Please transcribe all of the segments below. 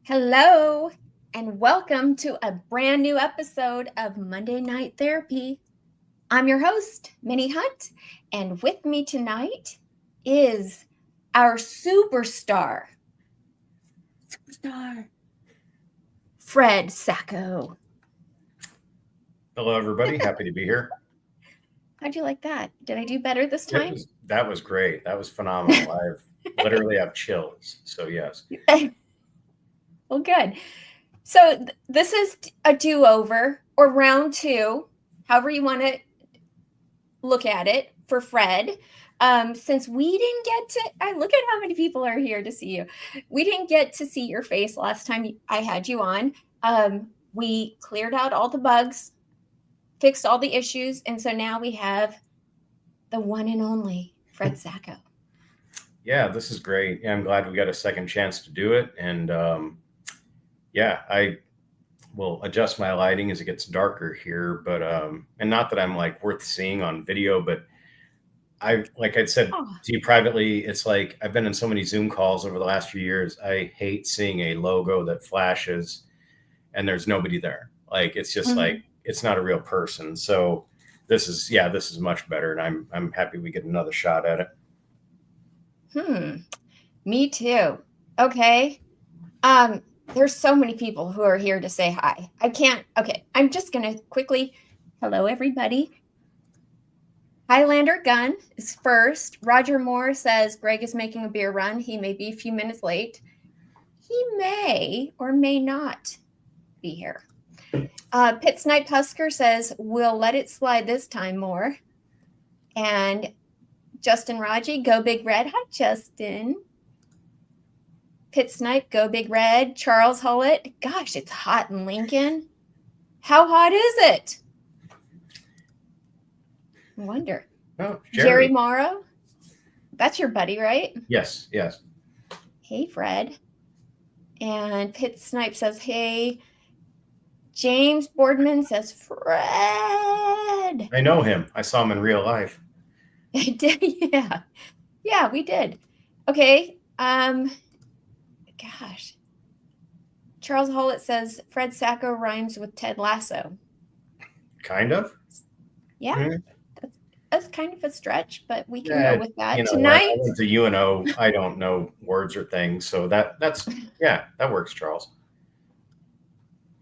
Hello, and welcome to a brand new episode of Monday Night Therapy. I'm your host, Minnie Hunt, and with me tonight is our superstar, Fred Sacco. Hello, everybody. Happy to be here. How'd you like that? Did I do better this time? That was great. That was phenomenal. I literally have chills. So yes. Well, good. So this is a do-over or round two, however you want to look at it for Fred. Since we didn't get to, I look at how many people are here to see you. We didn't get to see your face last time I had you on. We cleared out all the bugs, fixed all the issues, and so now we have the one and only Fred Sacco. Yeah, this is great. Yeah, I'm glad we got a second chance to do it. And I will adjust my lighting as it gets darker here. But and not that I'm like worth seeing on video, but I'd said to you privately, it's like I've been in so many Zoom calls over the last few years. I hate seeing a logo that flashes and there's nobody there. Like it's just like it's not a real person. So this is much better, and I'm happy we get another shot at it. Me too. Okay. There's so many people who are here to say hi. I'm just gonna quickly, hello everybody. Highlander Gun is first. Roger Moore says Greg is making a beer run. He may be a few minutes late. He may or may not be here. Pit Snipe Husker says we'll let it slide this time more. And Justin Raji, go Big Red. Hi, Justin. Pit Snipe, go Big Red. Charles Hullett, gosh, it's hot in Lincoln. How hot is it? I wonder. Oh, Jerry Morrow, that's your buddy, right? Yes. Hey, Fred. And Pit Snipe says, hey. James Boardman says, Fred. I know him. I saw him in real life. I did, yeah. Yeah, we did. Okay. Gosh. Charles Hollett says Fred Sacco rhymes with Ted Lasso. Kind of. Yeah. Mm-hmm. That's kind of a stretch, but we can go with that tonight. I went to UNO. I don't know words or things, so that works, Charles.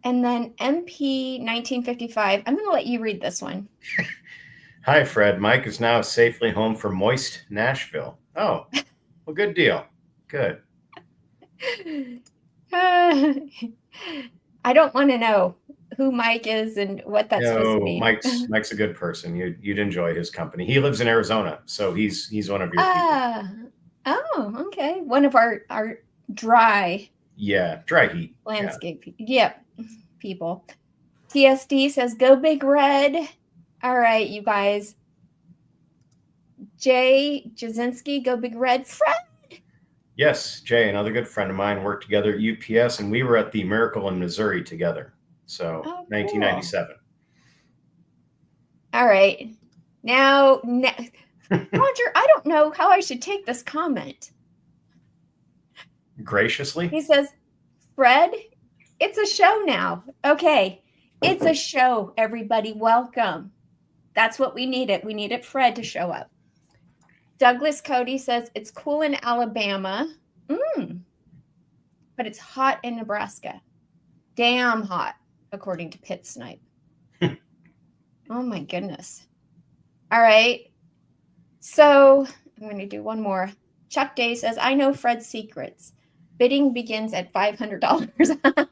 And then MP 1955. I'm going to let you read this one. Hi, Fred. Mike is now safely home from moist Nashville. Oh, well, good deal. Good. I don't want to know who Mike is and what that's supposed to mean. Mike's a good person. You'd enjoy his company. He lives in Arizona, so he's one of your people. Oh, okay. One of our dry heat landscape. Yep, people. TSD says go Big Red. All right, you guys. Jay Jasinski, go Big Red. Fred. Yes, Jay, another good friend of mine, worked together at UPS, and we were at the Miracle in Missouri together. So 1997. All right. Now, Roger, I don't know how I should take this comment. Graciously? He says, Fred, it's a show now. Okay. It's a show, everybody. Welcome. That's what we needed. We needed Fred to show up. Douglas Cody says, it's cool in Alabama, but it's hot in Nebraska. Damn hot, according to Pit Snipe. Oh, my goodness. All right. So I'm going to do one more. Chuck Day says, I know Fred's secrets. Bidding begins at $500.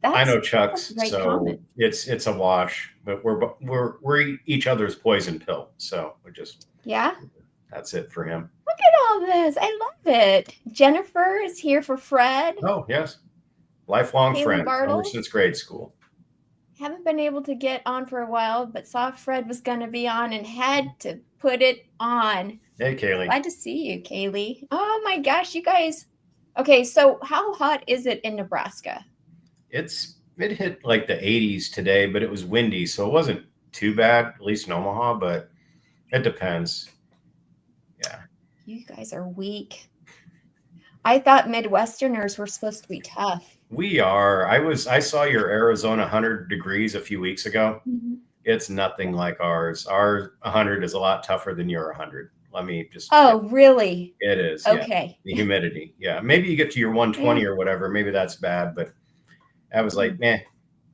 I know Chuck's, so comment. It's a wash, but we're each other's poison pill. So we're just that's it for him. Look at all this. I love it. Jennifer is here for Fred. Oh, yes. Lifelong friend ever since grade school. Haven't been able to get on for a while, but saw Fred was going to be on and had to put it on. Hey, Kaylee. Glad to see you, Kaylee. Oh, my gosh, you guys. Okay, so how hot is it in Nebraska? It hit like the 80s today, but it was windy, so it wasn't too bad, at least in Omaha, but it depends. Yeah. You guys are weak. I thought Midwesterners were supposed to be tough. We are. I saw your Arizona 100 degrees a few weeks ago. Mm-hmm. It's nothing like ours. Our 100 is a lot tougher than your 100. Let me just. Oh, really? It is. Okay. Yeah. The humidity. Yeah. Maybe you get to your 120 or whatever. Maybe that's bad, but I was like, meh.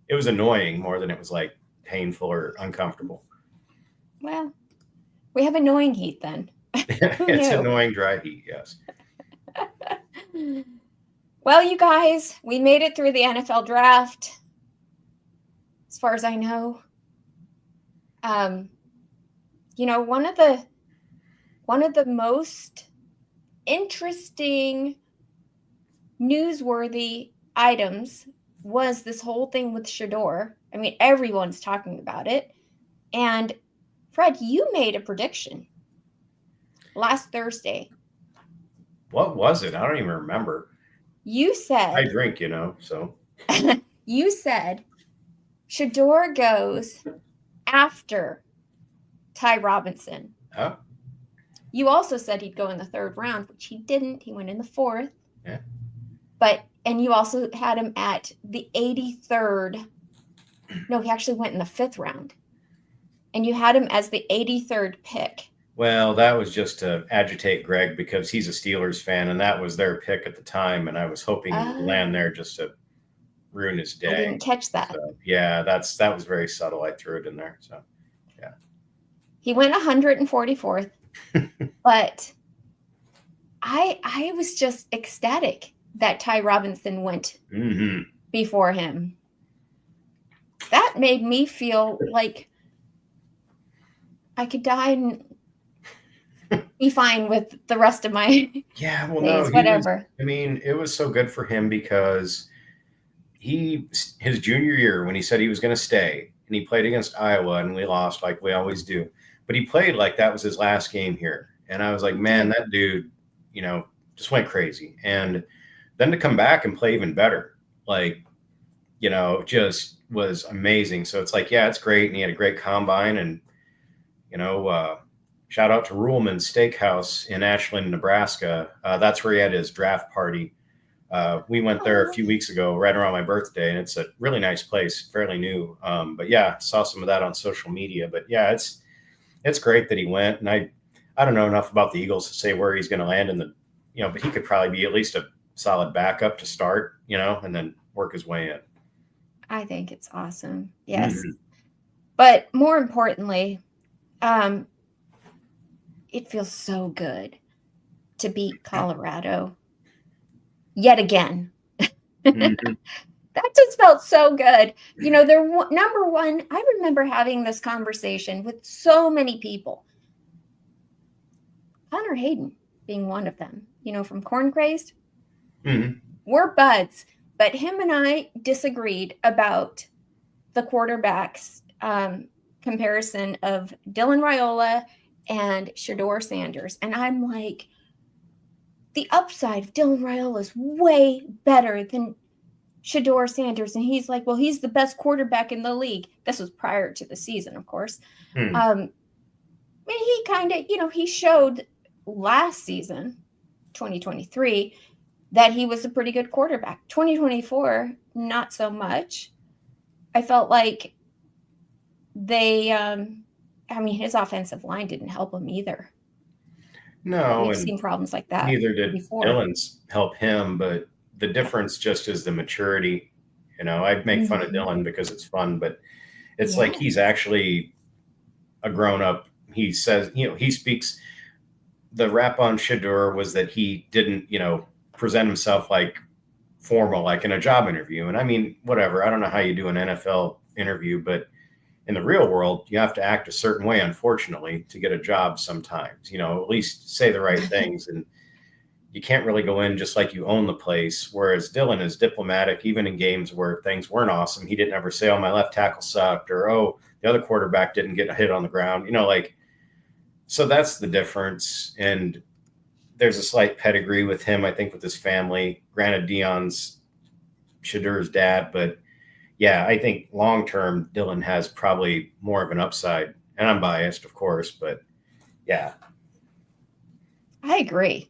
It was annoying more than it was like painful or uncomfortable. Well, we have annoying heat then. It's annoying dry heat. Yes. Well, you guys, we made it through the NFL draft. As far as I know, one of the most interesting, newsworthy items was this whole thing with Shedeur. I mean, everyone's talking about it. And Fred, you made a prediction last Thursday. What was it? I don't even remember. You said I drink, so. You said Shedeur goes after Ty Robinson. Oh. You also said he'd go in the 3rd round, which he didn't. He went in the 4th. Yeah. And you also had him at the 83rd. No, he actually went in the 5th round. And you had him as the 83rd pick. Well, that was just to agitate Greg because he's a Steelers fan, and that was their pick at the time. And I was hoping he would land there just to ruin his day. I didn't catch that. So, yeah, that was very subtle. I threw it in there. So, yeah. He went 144th, but I was just ecstatic that Ty Robinson went before him. That made me feel like I could die and be fine with the rest of my days, whatever. It was so good for him because his junior year when he said he was going to stay and he played against Iowa and we lost like we always do, but he played like that was his last game here. And I was like, man, that dude, just went crazy. And then to come back and play even better, just was amazing. So it's like, yeah, it's great. And he had a great combine and, shout out to Ruhlman's Steakhouse in Ashland, Nebraska. That's where he had his draft party. We went there a few weeks ago, right around my birthday, and it's a really nice place, fairly new. But yeah, saw some of that on social media. But yeah, it's great that he went. And I don't know enough about the Eagles to say where he's going to land in the, but he could probably be at least a solid backup to start, and then work his way in. I think it's awesome. Yes. Mm-hmm. But more importantly, it feels so good to beat Colorado yet again. Mm-hmm. That just felt so good. They're number one. I remember having this conversation with so many people. Connor Hayden being one of them, from Corncrazed. Mm-hmm. We're buds, but him and I disagreed about the quarterbacks comparison of Dylan Raiola and Shedeur Sanders. And I'm like, the upside of Dylan Raiola is way better than Shedeur Sanders. And he's like, well, he's the best quarterback in the league. This was prior to the season, of course. And he kind of, he showed last season, 2023, that he was a pretty good quarterback. 2024, not so much. I felt like his offensive line didn't help him either. No. We've seen problems like that. Neither did before. Dylan's help him, but the difference just is the maturity. I make fun of Dylan because it's fun, but it's like he's actually a grown-up. He says, he speaks. The rap on Shedeur was that he didn't, present himself like formal, like in a job interview. And I mean, whatever. I don't know how you do an NFL interview, but in the real world, you have to act a certain way, unfortunately, to get a job sometimes, at least say the right things. And you can't really go in just like you own the place. Whereas Dylan is diplomatic, even in games where things weren't awesome. He didn't ever say, oh, my left tackle sucked, or, oh, the other quarterback didn't get a hit on the ground, so that's the difference. And there's a slight pedigree with him, I think, with his family. Granted, Deion's Shedeur's dad, but yeah, I think long-term Dylan has probably more of an upside. And I'm biased, of course, but yeah. I agree.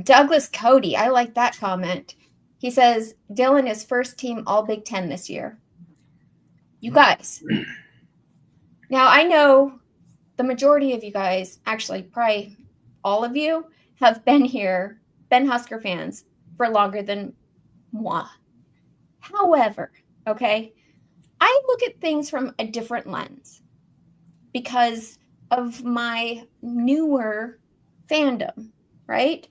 Douglas Cody, I like that comment. He says Dylan is first team All Big Ten this year. You guys. Now, I know the majority of you guys, actually probably all of you, have been Husker fans for longer than moi. However, okay, I look at things from a different lens because of my newer fandom, right?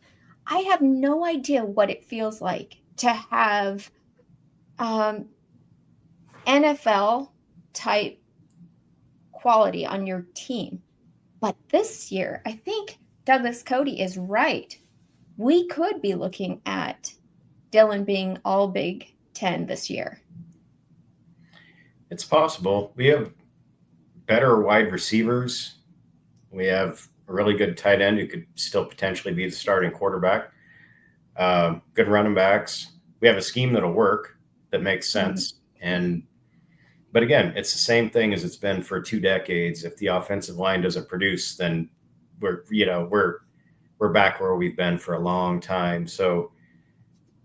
I have no idea what it feels like to have NFL type quality on your team. But this year, I think Douglas Cody is right. We could be looking at Dylan being All Big Ten this year. It's possible. We have better wide receivers. We have a really good tight end who could still potentially be the starting quarterback. Good running backs. We have a scheme that'll work, that makes sense. But again, it's the same thing as it's been for 2 decades. If the offensive line doesn't produce, then we're back where we've been for a long time. So,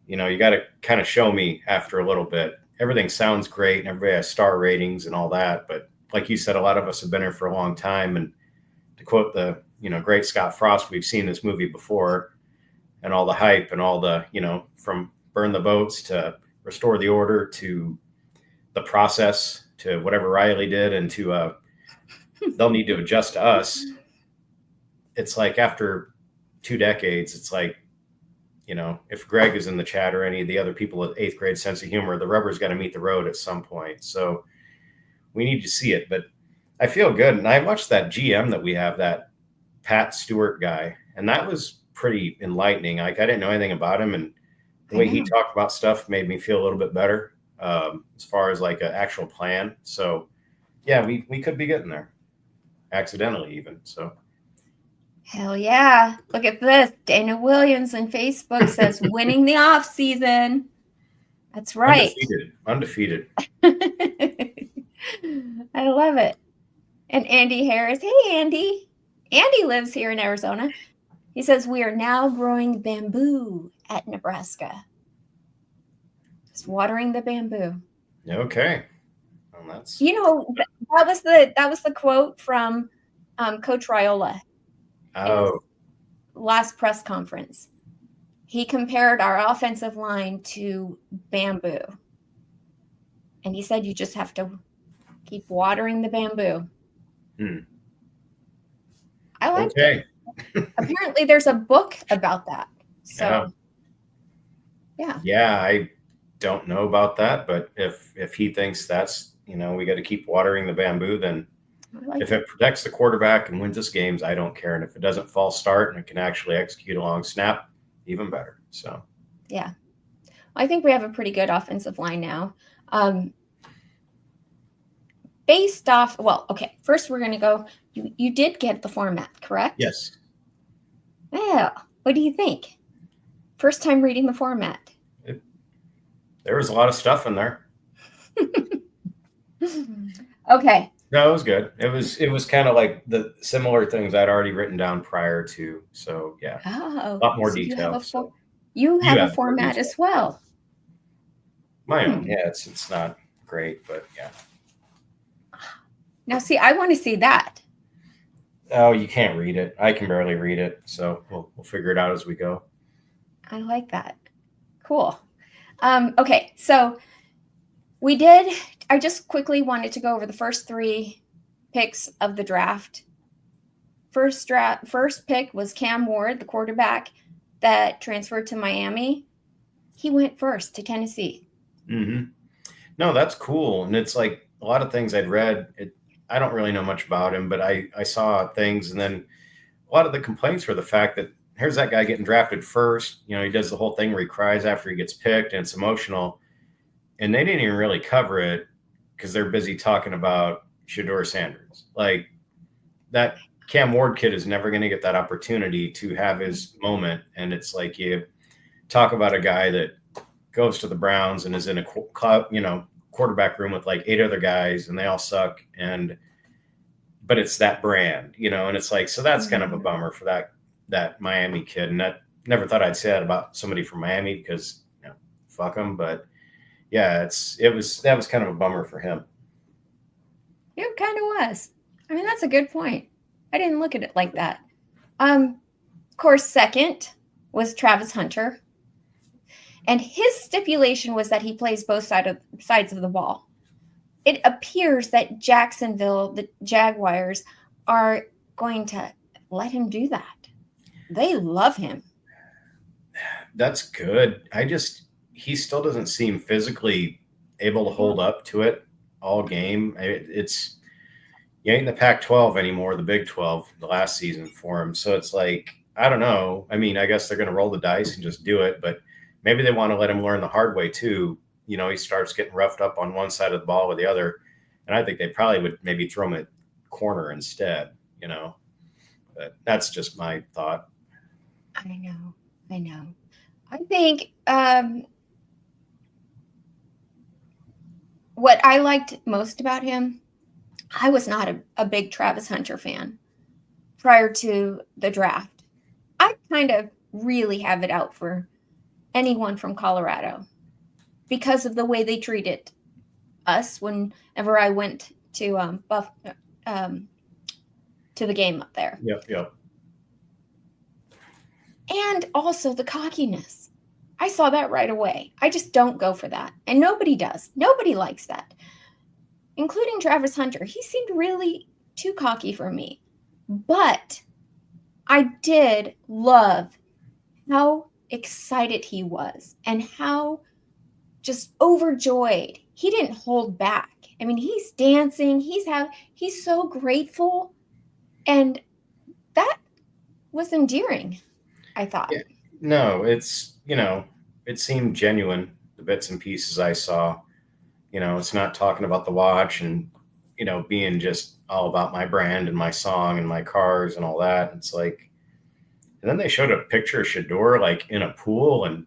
you got to kind of show me after a little bit. Everything sounds great and everybody has star ratings and all that. But like you said, a lot of us have been here for a long time. And to quote the, great Scott Frost, we've seen this movie before, and all the hype and all the, from burn the boats to restore the order to the process to whatever Riley did and to they'll need to adjust to us. It's like after 2 decades, it's like, if Greg is in the chat or any of the other people with 8th grade sense of humor, the rubber's got to meet the road at some point. So we need to see it. But I feel good. And I watched that GM that we have, that Pat Stewart guy, and that was pretty enlightening. Like, I didn't know anything about him, and the way he talked about stuff made me feel a little bit better as far as like an actual plan. So yeah, we could be getting there accidentally even. So hell yeah. Look at this. Dana Williams on Facebook says winning the off season. That's right. Undefeated. I love it. And Andy Harris. Hey, Andy. Andy lives here in Arizona. He says, we are now growing bamboo at Nebraska. Just watering the bamboo. Okay. Well, that's... that was the quote from Coach Raiola. Oh. Last press conference. He compared our offensive line to bamboo. And he said, you just have to keep watering the bamboo. I like it. Apparently there's a book about that. So yeah, I don't know about that, but if he thinks that's, we got to keep watering the bamboo, then if it protects the quarterback and wins us games, I don't care. And if it doesn't false start and it can actually execute a long snap, even better. So yeah, I think we have a pretty good offensive line now. Based off, first we're going to go, you did get the format, correct? Yes. Yeah. What do you think? First time reading the format. There was a lot of stuff in there. Okay. No, it was good. It was kind of like the similar things I'd already written down prior to. So yeah, a lot more detail. You have a format as well. My own. Yeah, it's not great, but yeah. Now, see, I want to see that. Oh, you can't read it. I can barely read it, so we'll figure it out as we go. I like that. Cool. Okay, so I just quickly wanted to go over the first 3 picks of the draft. First pick was Cam Ward, the quarterback that transferred to Miami. He went first to Tennessee. No, that's cool. And it's like a lot of things I'd read. I don't really know much about him, but I saw things. And then a lot of the complaints were the fact that here's that guy getting drafted first. He does the whole thing where he cries after he gets picked, and it's emotional. And they didn't even really cover it because they're busy talking about Shedeur Sanders. Like, that Cam Ward kid is never going to get that opportunity to have his moment. And it's like, you talk about a guy that goes to the Browns and is in a quarterback room with like 8 other guys and they all suck. But it's that brand, and it's like, so that's kind of a bummer for that Miami kid. And that never thought I'd say that about somebody from Miami because fuck them. But yeah, that was kind of a bummer for him. It kind of was. I mean, that's a good point. I didn't look at it like that. Of course, second was Travis Hunter. And his stipulation was that he plays both sides of the ball. It appears that Jacksonville, the Jaguars, are going to let him do that. They love him. That's good. He still doesn't seem physically able to hold up to it all game. It's you ain't in the Pac-12 anymore, the Big 12, the last season for him. So it's like, I don't know. I mean, I guess they're going to roll the dice and just do it, but maybe they want to let him learn the hard way too. He starts getting roughed up on one side of the ball or the other. And I think they probably would maybe throw him at corner instead, but that's just my thought. I know. I think what I liked most about him, I was not a big Travis Hunter fan prior to the draft. I kind of really have it out for anyone from Colorado because of the way they treated us whenever I went to to the game up there. Yep. And also the cockiness. I saw that right away. I just don't go for that. And nobody does. Nobody likes that. Including Travis Hunter. He seemed really too cocky for me. But I did love how excited he was and how just overjoyed. He didn't hold back. I mean, he's dancing. He's so grateful. And that was endearing, I thought. Yeah. No, it seemed genuine, the bits and pieces I saw. It's not talking about the watch and, being just all about my brand and my song and my cars and all that. It's like, and then they showed a picture of Shedeur like in a pool, and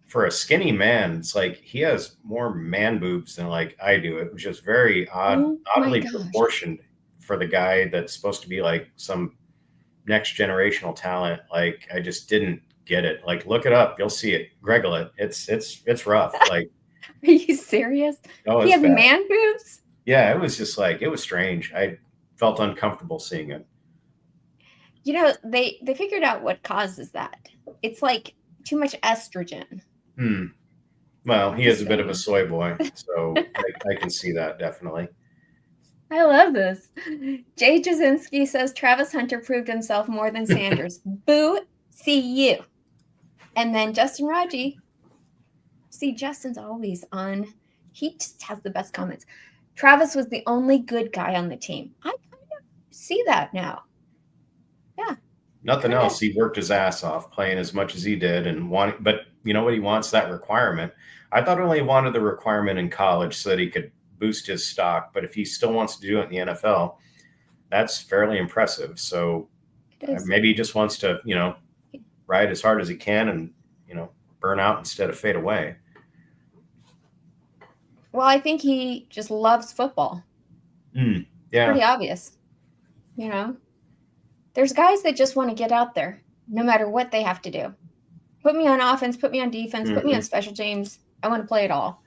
for a skinny man, it's like he has more man boobs than like I do. It was just very oddly proportioned for the guy that's supposed to be like some next generational talent. Like I just didn't get it. Like look it up, you'll see it. Greggle it. It's rough. Like, are you serious? Oh, he had man boobs? Yeah, it was just like, it was strange. I felt uncomfortable seeing it. They figured out what causes that. It's like too much estrogen. Well, he is a bit of a soy boy, so I can see that definitely. I love this. Jay Jasinski says Travis Hunter proved himself more than Sanders. Boo, see you. And then Justin Raji. See, Justin's always on. He just has the best comments. Travis was the only good guy on the team. I kind of see that now. Yeah. Nothing else. He worked his ass off playing as much as he did but you know what? He wants that requirement. I thought only he wanted the requirement in college so that he could boost his stock. But if he still wants to do it in the NFL, that's fairly impressive. So maybe he just wants to, ride as hard as he can and, burn out instead of fade away. Well, I think he just loves football. Yeah. Pretty obvious. There's guys that just want to get out there no matter what they have to do. Put me on offense, put me on defense, put me on special teams. I want to play it all.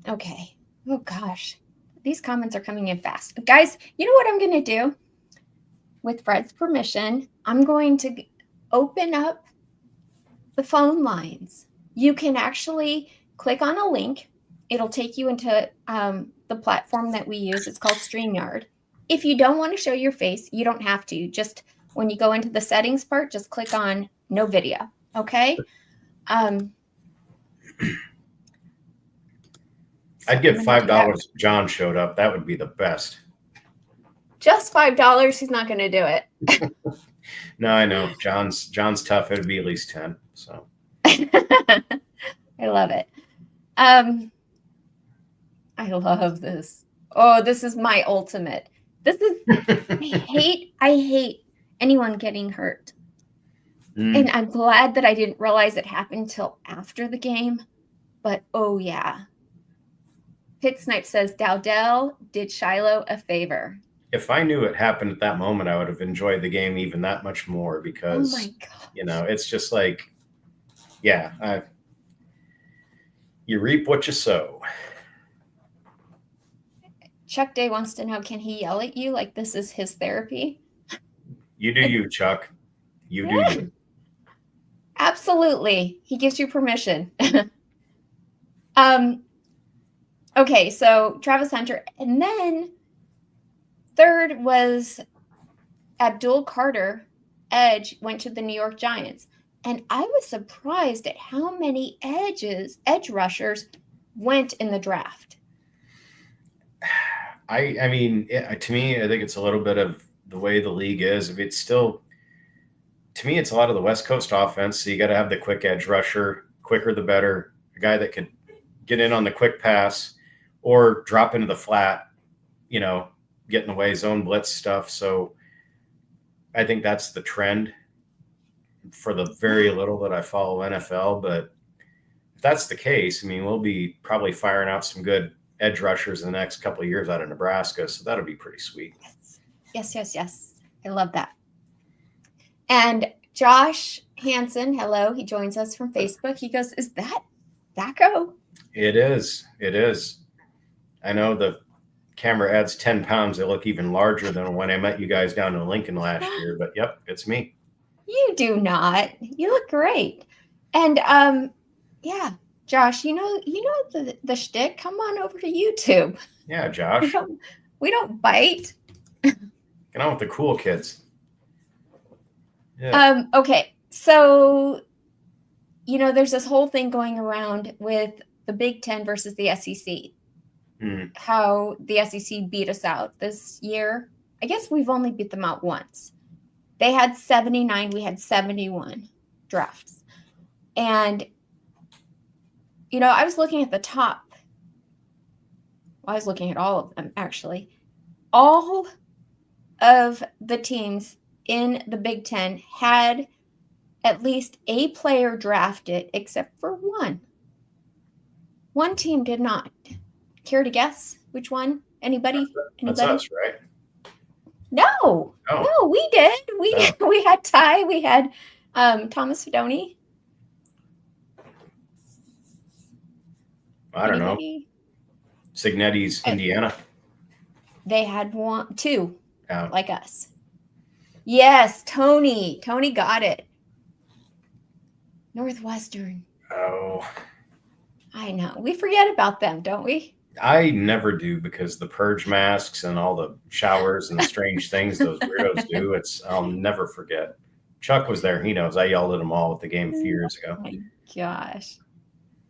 Okay. Oh, gosh. These comments are coming in fast. Guys, you know what I'm going to do? With Fred's permission, I'm going to open up the phone lines. You can actually click on a link. It'll take you into the platform that we use. It's called StreamYard. If you don't want to show your face, you don't have to. Just when you go into the settings part, just click on no video. Okay? I'd give $5 if John showed up. That would be the best. Just $5. He's not going to do it. No, I know. John's tough. It'd be at least 10. So I love it. I love this. Oh, this is my ultimate. This is I hate anyone getting hurt. And I'm glad that I didn't realize it happened till after the game. But oh yeah. Pit Snipe says Dowdell did Shiloh a favor. if I knew it happened at that moment, I would have enjoyed the game even that much more Oh because, my God. it's just like, yeah, you reap what you sow. Chuck Day wants to know, can he yell at you like this is his therapy? You do you, Chuck. You do you. Absolutely. He gives you permission. Okay, so Travis Hunter. And then third was Abdul Carter, edge, went to the New York Giants. And I was surprised at how many edge rushers went in the draft. I mean, to me, I think it's a little bit of the way the league is. If it's still, to me, it's a lot of the West Coast offense. So you got to have the quick edge rusher, quicker the better, a guy that could get in on the quick pass or drop into the flat, get in the way, zone blitz stuff. So I think that's the trend for the very little that I follow NFL. But if that's the case, I mean, we'll be probably firing out some good edge rushers in the next couple of years out of Nebraska. So that'll be pretty sweet. Yes. I love that. And Josh Hansen, hello. He joins us from Facebook. He goes, is that Sacco? It is. I know the camera adds 10 pounds. They look even larger than when I met you guys down in Lincoln last year. But yep, it's me. You do not. You look great. And yeah, Josh, you know the shtick. Come on over to YouTube. Yeah, Josh. We don't bite. Get on with the cool kids. Yeah. Okay, so there's this whole thing going around with the Big Ten versus the SEC. How the SEC beat us out this year. I guess we've only beat them out once. They had 79, we had 71 drafts. And, I was looking at the top. Well, I was looking at all of them, actually. All of the teams in the Big Ten had at least a player drafted, except for one. One team did not. Care to guess which one? Anybody? That's us, right? No, we did. We had Ty. We had Thomas Fedoni. I don't know. Signetti's Indiana. They had two, like us. Yes, Tony. Tony got it. Northwestern. Oh. I know. We forget about them, don't we? I never do, because the purge masks and all the showers and the strange things those weirdos do. I'll never forget. Chuck was there. He knows. I yelled at them all at the game a few years ago. Oh my gosh.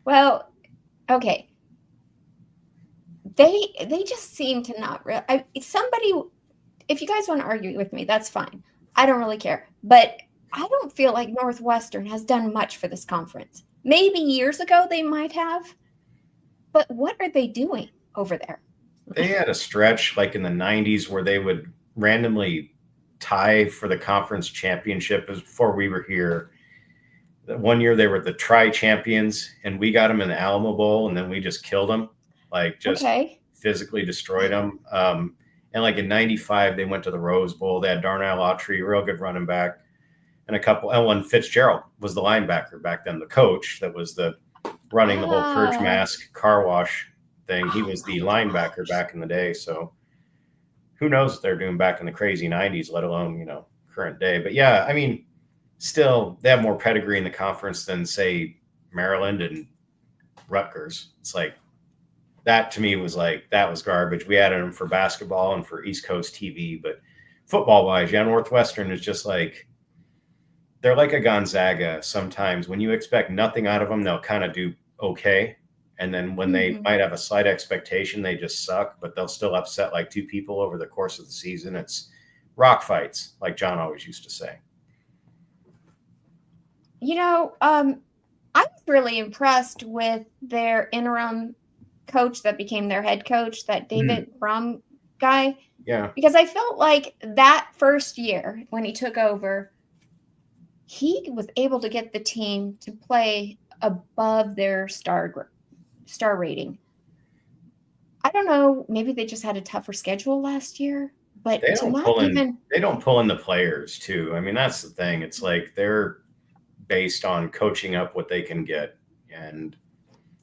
Well, okay. They just seem to not somebody, if you guys want to argue with me, that's fine. I don't really care. But I don't feel like Northwestern has done much for this conference. Maybe years ago they might have. But what are they doing over there? They had a stretch like in the 90s where they would randomly tie for the conference championship before we were here. One year they were the tri-champions, and we got them in the Alamo Bowl, and then we just killed them, physically destroyed them. And like in 95, they went to the Rose Bowl. They had Darnell Autry, real good running back, and Ellen Fitzgerald was the linebacker back then, the coach that was running the whole purge mask car wash thing. He was the linebacker back in the day. So who knows what they're doing back in the crazy 90s, let alone, current day. But yeah, I mean, still, they have more pedigree in the conference than, say, Maryland and Rutgers. It's like, that to me was like, that was garbage. We added them for basketball and for East Coast TV. But football-wise, Northwestern is just like, they're like a Gonzaga sometimes. When you expect nothing out of them, they'll kind of do okay. And then when they might have a slight expectation, they just suck, but they'll still upset like two people over the course of the season. It's rock fights, like John always used to say. I was really impressed with their interim coach that became their head coach, that David Brum guy. Yeah. Because I felt like that first year when he took over, he was able to get the team to play above their star rating. I don't know, maybe they just had a tougher schedule last year, But They to don't not pull in. even, They don't pull in the players too. I mean, that's the thing. It's like they're based on coaching up what they can get, and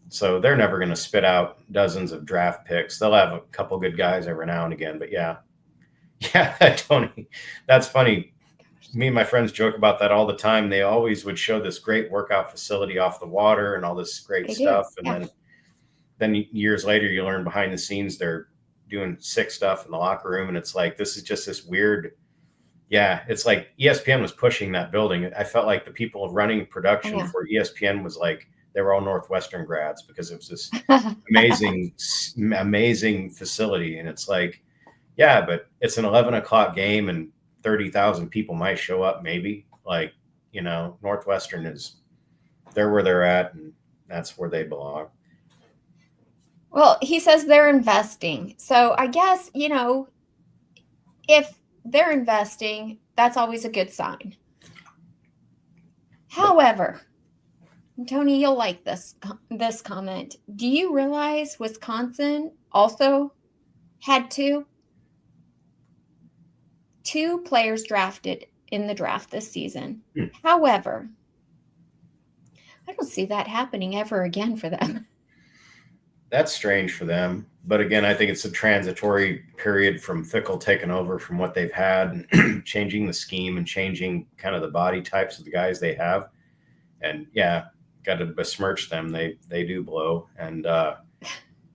so they're never going to spit out dozens of draft picks. They'll have a couple good guys every now and again, but yeah, Tony, that's funny. Me and my friends joke about that all the time. They always would show this great workout facility off the water and all this great they do. stuff, and then years later you learn behind the scenes they're doing sick stuff in the locker room, and it's like this is just this weird. Yeah, it's like ESPN was pushing that building. I felt like the people running production for ESPN was like they were all Northwestern grads because it was this amazing facility, and it's like, yeah, but it's an 11 o'clock game and 30,000 people might show up, maybe. Like, Northwestern they're where they're at, and that's where they belong. Well, he says they're investing. So I guess, if they're investing, that's always a good sign. However, Tony, you'll like this comment. Do you realize Wisconsin also had two players drafted in the draft this season? However, I don't see that happening ever again for them. That's strange for them. But again, I think it's a transitory period from Fickle taking over from what they've had, and changing the scheme and changing kind of the body types of the guys they have. And yeah, got to besmirch them. They do blow. And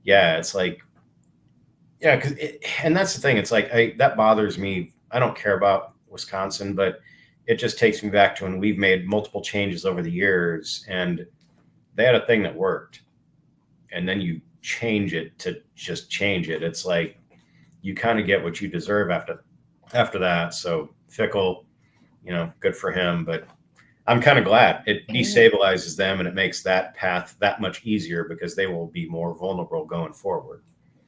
it's like, yeah, and that's the thing. It's like that bothers me. I don't care about Wisconsin, but it just takes me back to when we've made multiple changes over the years, and they had a thing that worked, and then you change it to just change it. It's like you kind of get what you deserve after that. So Fickle, good for him, but I'm kind of glad it destabilizes them, and it makes that path that much easier because they will be more vulnerable going forward.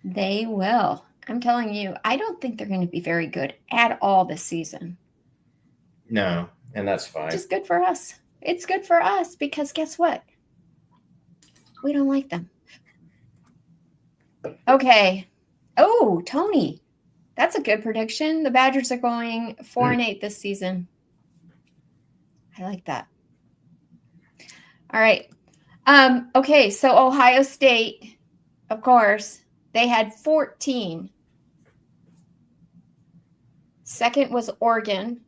They will. I'm telling you, I don't think they're going to be very good at all this season. No, and that's fine. Just good for us. It's good for us because guess what? We don't like them. Okay. Oh, Tony, that's a good prediction. The Badgers are going 4-8 this season. I like that. All right. Okay, so Ohio State, of course, they had 14. Second was Oregon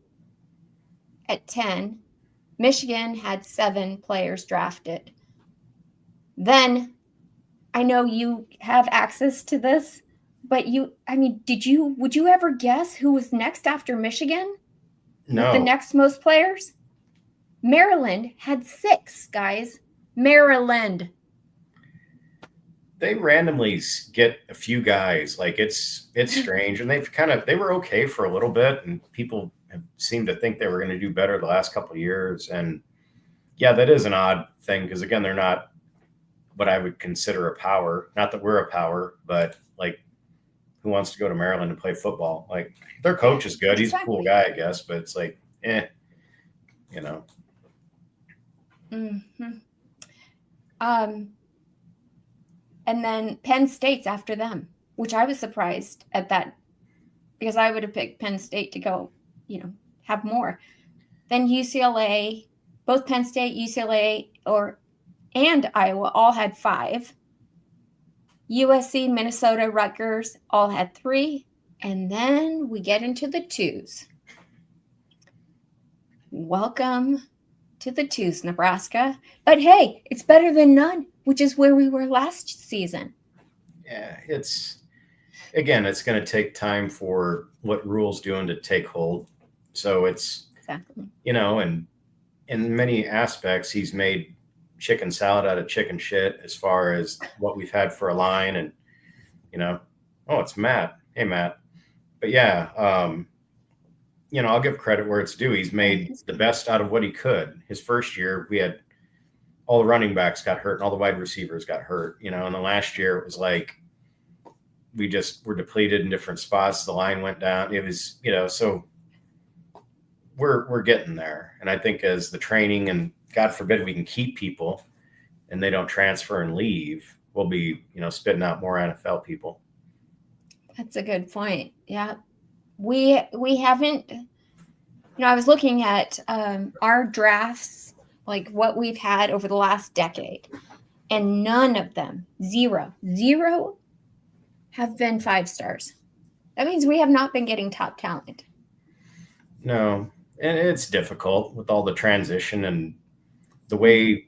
at 10. Michigan had 7 players drafted. Then, I know you have access to this, but would you ever guess who was next after Michigan? No. With the next most players? Maryland had 6, guys. Maryland. They randomly get a few guys. Like it's strange, and they were okay for a little bit, and people have seemed to think they were going to do better the last couple of years. And yeah, that is an odd thing because again, they're not what I would consider a power. Not that we're a power, but like, who wants to go to Maryland and play football? Like, their coach is good. He's a cool guy, I guess, but it's like, Mm-hmm. And then Penn State's after them, which I was surprised at that because I would have picked Penn State to go, have more. Then UCLA, both Penn State, UCLA, and Iowa all had 5. USC, Minnesota, Rutgers all had 3. And then we get into the 2s. Welcome to the 2s, Nebraska. But hey, it's better than none, which is where we were last season. Yeah, it's going to take time for what Rule's doing to take hold. So it's, exactly. And in many aspects, he's made chicken salad out of chicken shit as far as what we've had for a line. And, it's Matt. Hey, Matt. But yeah, I'll give credit where it's due. He's made the best out of what he could. His first year, we had all the running backs got hurt and all the wide receivers got hurt, and the last year it was like we just were depleted in different spots. The line went down. It was, so we're getting there. And I think as the training, and God forbid we can keep people and they don't transfer and leave, we'll be, spitting out more NFL people. That's a good point. Yeah. we haven't, I was looking at our drafts, like what we've had over the last decade, and none of them, zero, have been 5 stars. That means we have not been getting top talent. No, and it's difficult with all the transition and the way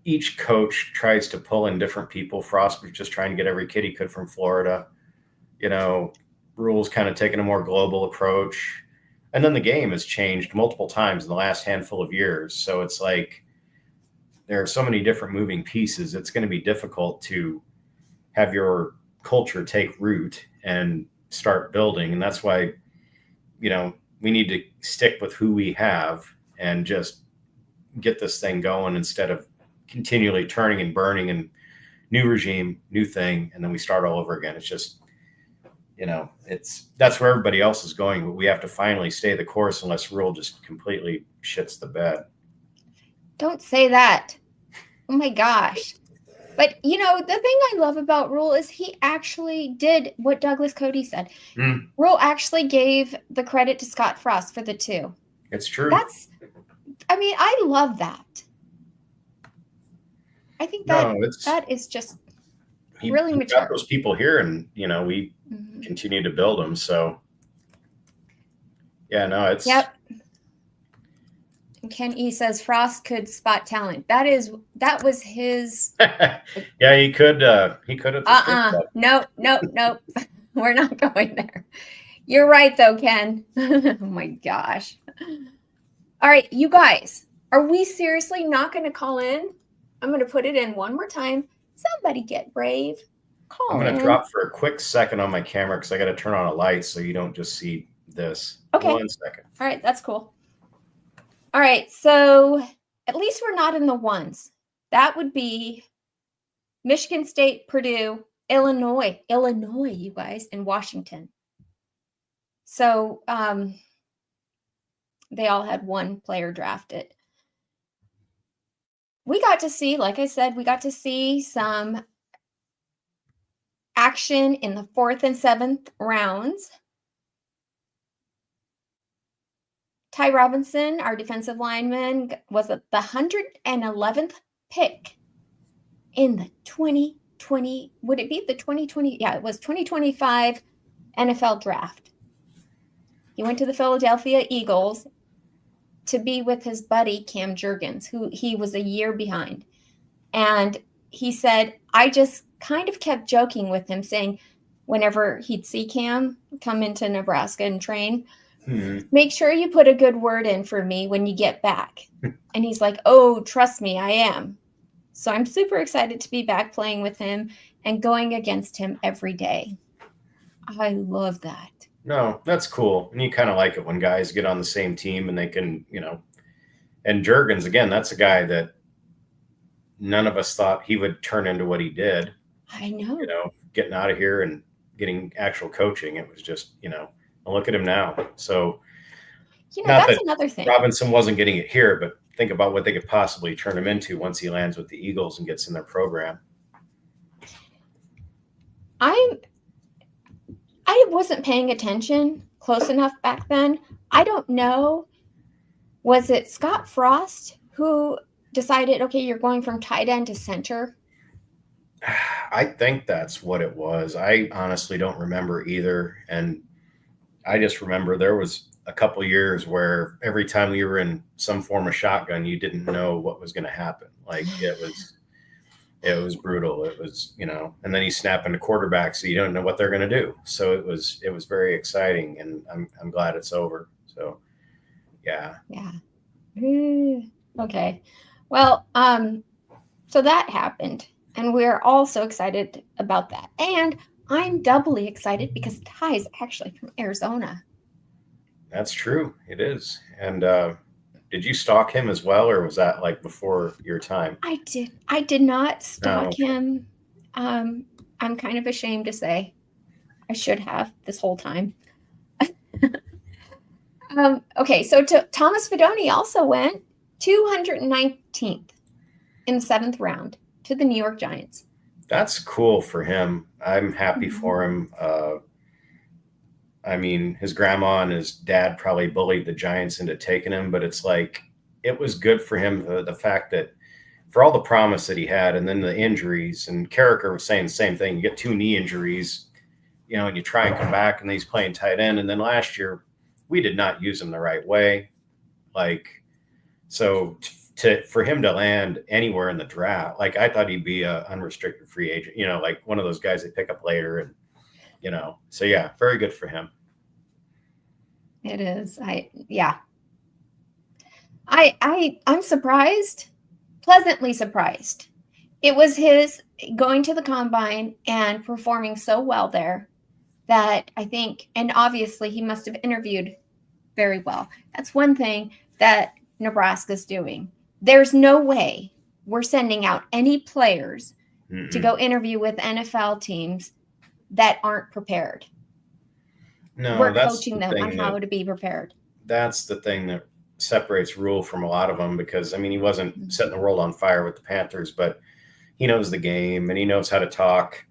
each coach tries to pull in different people. Frost was just trying to get every kid he could from Florida. Rules kind of taking a more global approach. And then the game has changed multiple times in the last handful of years. So it's like there are so many different moving pieces. It's going to be difficult to have your culture take root and start building. And that's why, we need to stick with who we have and just get this thing going instead of continually turning and burning and new regime, new thing. And then we start all over again. It's just, that's where everybody else is going, but we have to finally stay the course unless Rule just completely shits the bed. Don't say that. Oh my gosh. But, the thing I love about Rule is he actually did what Douglas Cody said. Rule actually gave the credit to Scott Frost for the 2. It's true. I love that. I think that is just really mature. Got those people here, and, we continue to build them. So, yeah, no, it's. Yep. Ken E says Frost could spot talent. That was his. Yeah, he could. He could have. Nope. We're not going there. You're right, though, Ken. Oh my gosh. All right, you guys, are we seriously not going to call in? I'm going to put it in one more time. Somebody get brave. I'm going to drop for a quick second on my camera because I got to turn on a light so you don't just see this. Okay. 1 second. All right, that's cool. All right, so at least we're not in the ones. That would be Michigan State, Purdue, Illinois, you guys, and Washington. So they all had one player drafted. We got to see, like I said, some action in the 4th and 7th rounds. Ty Robinson, our defensive lineman, was the 111th pick in the 2020, would it be the 2020? Yeah, it was 2025 NFL draft. He went to the Philadelphia Eagles to be with his buddy, Cam Jurgens, who he was a year behind. And he said, I just kind of kept joking with him, saying whenever he'd see Cam come into Nebraska and train, make sure you put a good word in for me when you get back. And he's like, oh, trust me, I am. So I'm super excited to be back playing with him and going against him every day. I love that. No, that's cool. And you kind of like it when guys get on the same team and they can, and Jurgens, again, that's a guy that none of us thought he would turn into what he did. I know. Getting out of here and getting actual coaching. It was just, look at him now. So, that's another thing. Robinson wasn't getting it here, but think about what they could possibly turn him into once he lands with the Eagles and gets in their program. I wasn't paying attention close enough back then. I don't know. Was it Scott Frost who decided, okay, you're going from tight end to center? I think that's what it was. I honestly don't remember either. And I just remember there was a couple of years where every time you were in some form of shotgun, you didn't know what was going to happen. Like it was brutal. It was, and then you snap into quarterback, so you don't know what they're going to do. So it was very exciting, and I'm glad it's over. So, yeah. Yeah. Okay. Well, so that happened, and we're all so excited about that. And I'm doubly excited because Ty's actually from Arizona. That's true. It is. And did you stalk him as well, or was that like before your time? I did not stalk him. I'm kind of ashamed to say. I should have this whole time. Okay, so Thomas Fidone also went 219th in the 7th round to the New York Giants. That's cool for him. I'm happy for him. I mean, his grandma and his dad probably bullied the Giants into taking him, but it's like it was good for him, the fact that for all the promise that he had and then the injuries, and Carricker was saying the same thing. You get 2 knee injuries, and you try and come back, and he's playing tight end. And then last year we did not use him the right way. So for him to land anywhere in the draft, like I thought he'd be a unrestricted free agent, like one of those guys they pick up later. And, so yeah, very good for him. It is. I'm surprised, pleasantly surprised. It was his going to the combine and performing so well there that I think, and obviously he must have interviewed very well. That's one thing that Nebraska's doing. There's no way we're sending out any players to go interview with NFL teams that aren't prepared. No, we're coaching them on how to be prepared. That's the thing that separates Rule from a lot of them, because, I mean, he wasn't setting the world on fire with the Panthers, but he knows the game and he knows how to talk,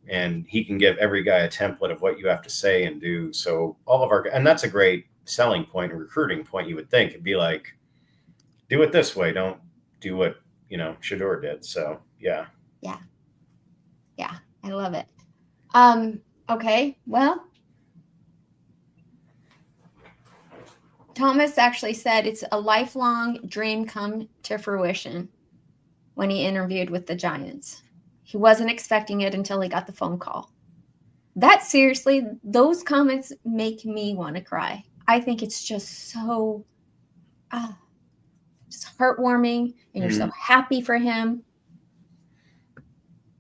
and he can give every guy a template of what you have to say and do. So and that's a great selling point and recruiting point. You would think it'd be like, do it this way. Don't do what, Shedeur did. So yeah. I love it. Okay. Well, Thomas actually said it's a lifelong dream come to fruition when he interviewed with the Giants. He wasn't expecting it until he got the phone call. That seriously, those comments make me want to cry. I think it's just so just heartwarming, and you're so happy for him.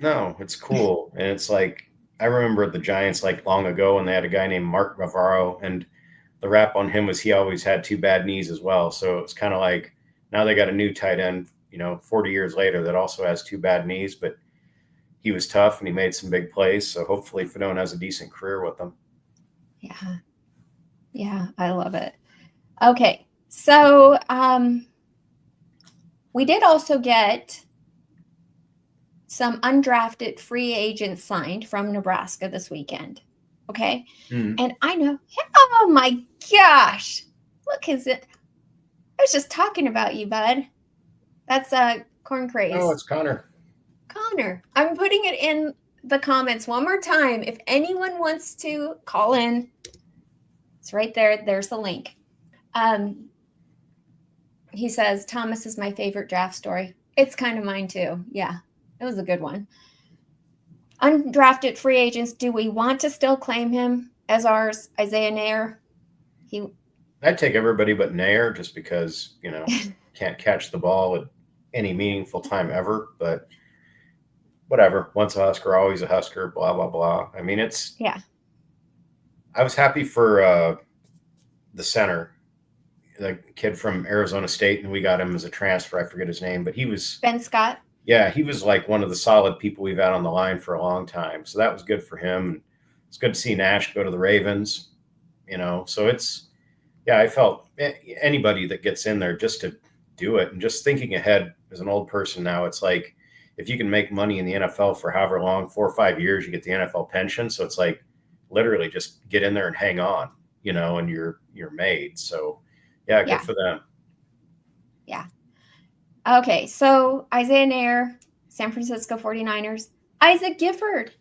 No, it's cool. And it's like, I remember the Giants like long ago when they had a guy named Mark Navarro, and the rap on him was he always had 2 bad knees as well. So it's kind of like now they got a new tight end, 40 years later that also has 2 bad knees, but he was tough and he made some big plays. So hopefully Fedone has a decent career with them. Yeah, I love it. Okay, so we did also get some undrafted free agents signed from Nebraska this weekend. Okay. And I know, oh my gosh, look, I was just talking about you, bud. That's Corncrazed. Oh, it's Connor. I'm putting it in the comments one more time. If anyone wants to call in, it's right there. There's the link. He says, Thomas is my favorite draft story. It's kind of mine too. Yeah, it was a good one. Undrafted free agents, do we want to still claim him as ours? Isaiah Nair. I'd take everybody but Nair, just because, can't catch the ball at any meaningful time ever. But whatever. Once a Husker, always a Husker, blah, blah, blah. I mean, I was happy for the center, the kid from Arizona State, and we got him as a transfer. I forget his name, but he was Ben Scott. Yeah, he was like one of the solid people we've had on the line for a long time. So that was good for him. It's good to see Nash go to the Ravens, So I felt anybody that gets in there just to do it, and just thinking ahead as an old person now, it's like if you can make money in the NFL for however long, 4 or 5 years, you get the NFL pension. So it's like literally just get in there and hang on, and you're made. So good for them. Yeah. Okay, so Isaiah Nair, San Francisco 49ers. Isaac Gifford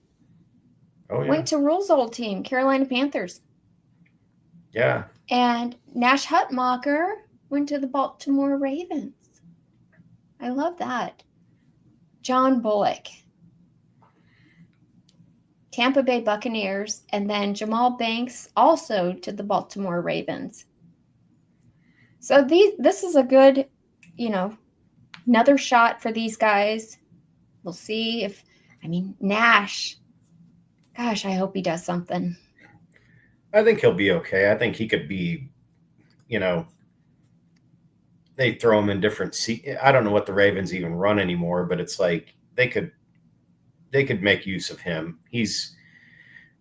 went to Rule's old team, Carolina Panthers. Yeah. And Nash Hutmacher went to the Baltimore Ravens. I love that. John Bullock, Tampa Bay Buccaneers, and then Jamal Banks also to the Baltimore Ravens. So this is a good, another shot for these guys. We'll see Nash, gosh, I hope he does something. I think he'll be okay. I think he could be, they throw him in different I don't know what the Ravens even run anymore, but it's like they could make use of him.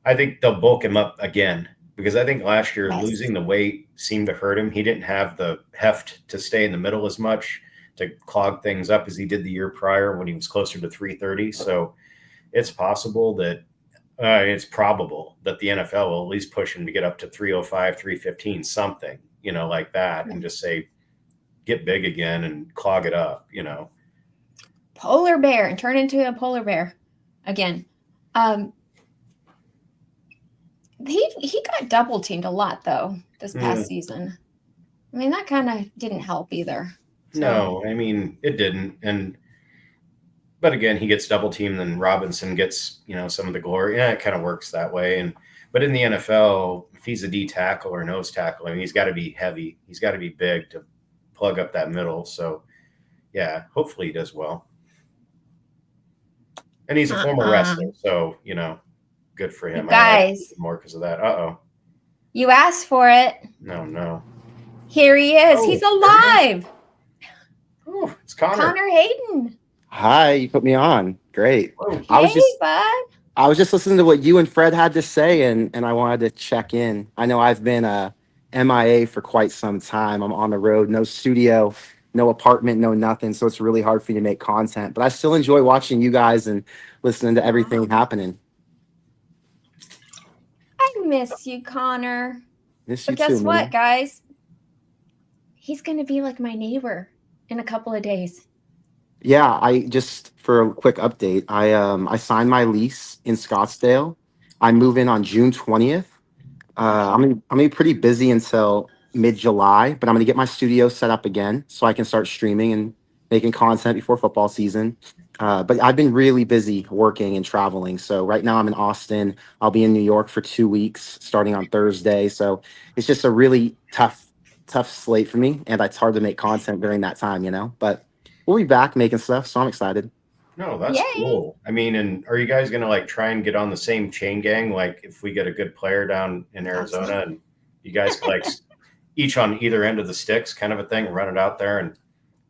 I think they'll bulk him up again, because I think last year losing the weight seemed to hurt him. He didn't have the heft to stay in the middle as much, to clog things up as he did the year prior when he was closer to 330. So it's possible that It's probable that the NFL will at least push him to get up to 305, 315, something, like that, and just say, get big again and clog it up, Polar bear and turn into a polar bear again. He got double teamed a lot though this past season. I mean, that kind of didn't help either. So. No, I mean, it didn't. But again, he gets double teamed, and Robinson gets, some of the glory. Yeah, it kind of works that way. But in the NFL, if he's a D tackle or nose tackle, I mean, he's got to be heavy. He's got to be big to plug up that middle. So, yeah, hopefully he does well. And he's a former wrestler, so, good for him. You guys. I like more because of that. Uh-oh. You asked for it. No. Here he is. He's alive. Oh, it's Connor. Connor Hayden. Hi, you put me on. Great. Hey, bud. I was just listening to what you and Fred had to say, and I wanted to check in. I know I've been MIA for quite some time. I'm on the road, no studio, no apartment, no nothing. So it's really hard for me to make content. But I still enjoy watching you guys and listening to everything happening. I miss you, Connor. Miss you but guess too, what, man. guys? He's going to be like my neighbor in a couple of days. Yeah, I just for a quick update, I signed my lease in Scottsdale. I move in on June 20th. I'm gonna be pretty busy until mid-July, but I'm gonna get my studio set up again so I can start streaming and making content before football season. But I've been really busy working and traveling. So right now I'm in Austin. I'll be in New York for 2 weeks starting on Thursday. So it's just a really tough slate for me, and it's hard to make content during that time, But we'll be back making stuff, so I'm excited. No, that's cool. I mean, and are you guys going to try and get on the same chain gang? Like if we get a good player down in Arizona and you guys could each on either end of the sticks kind of a thing, run it out there and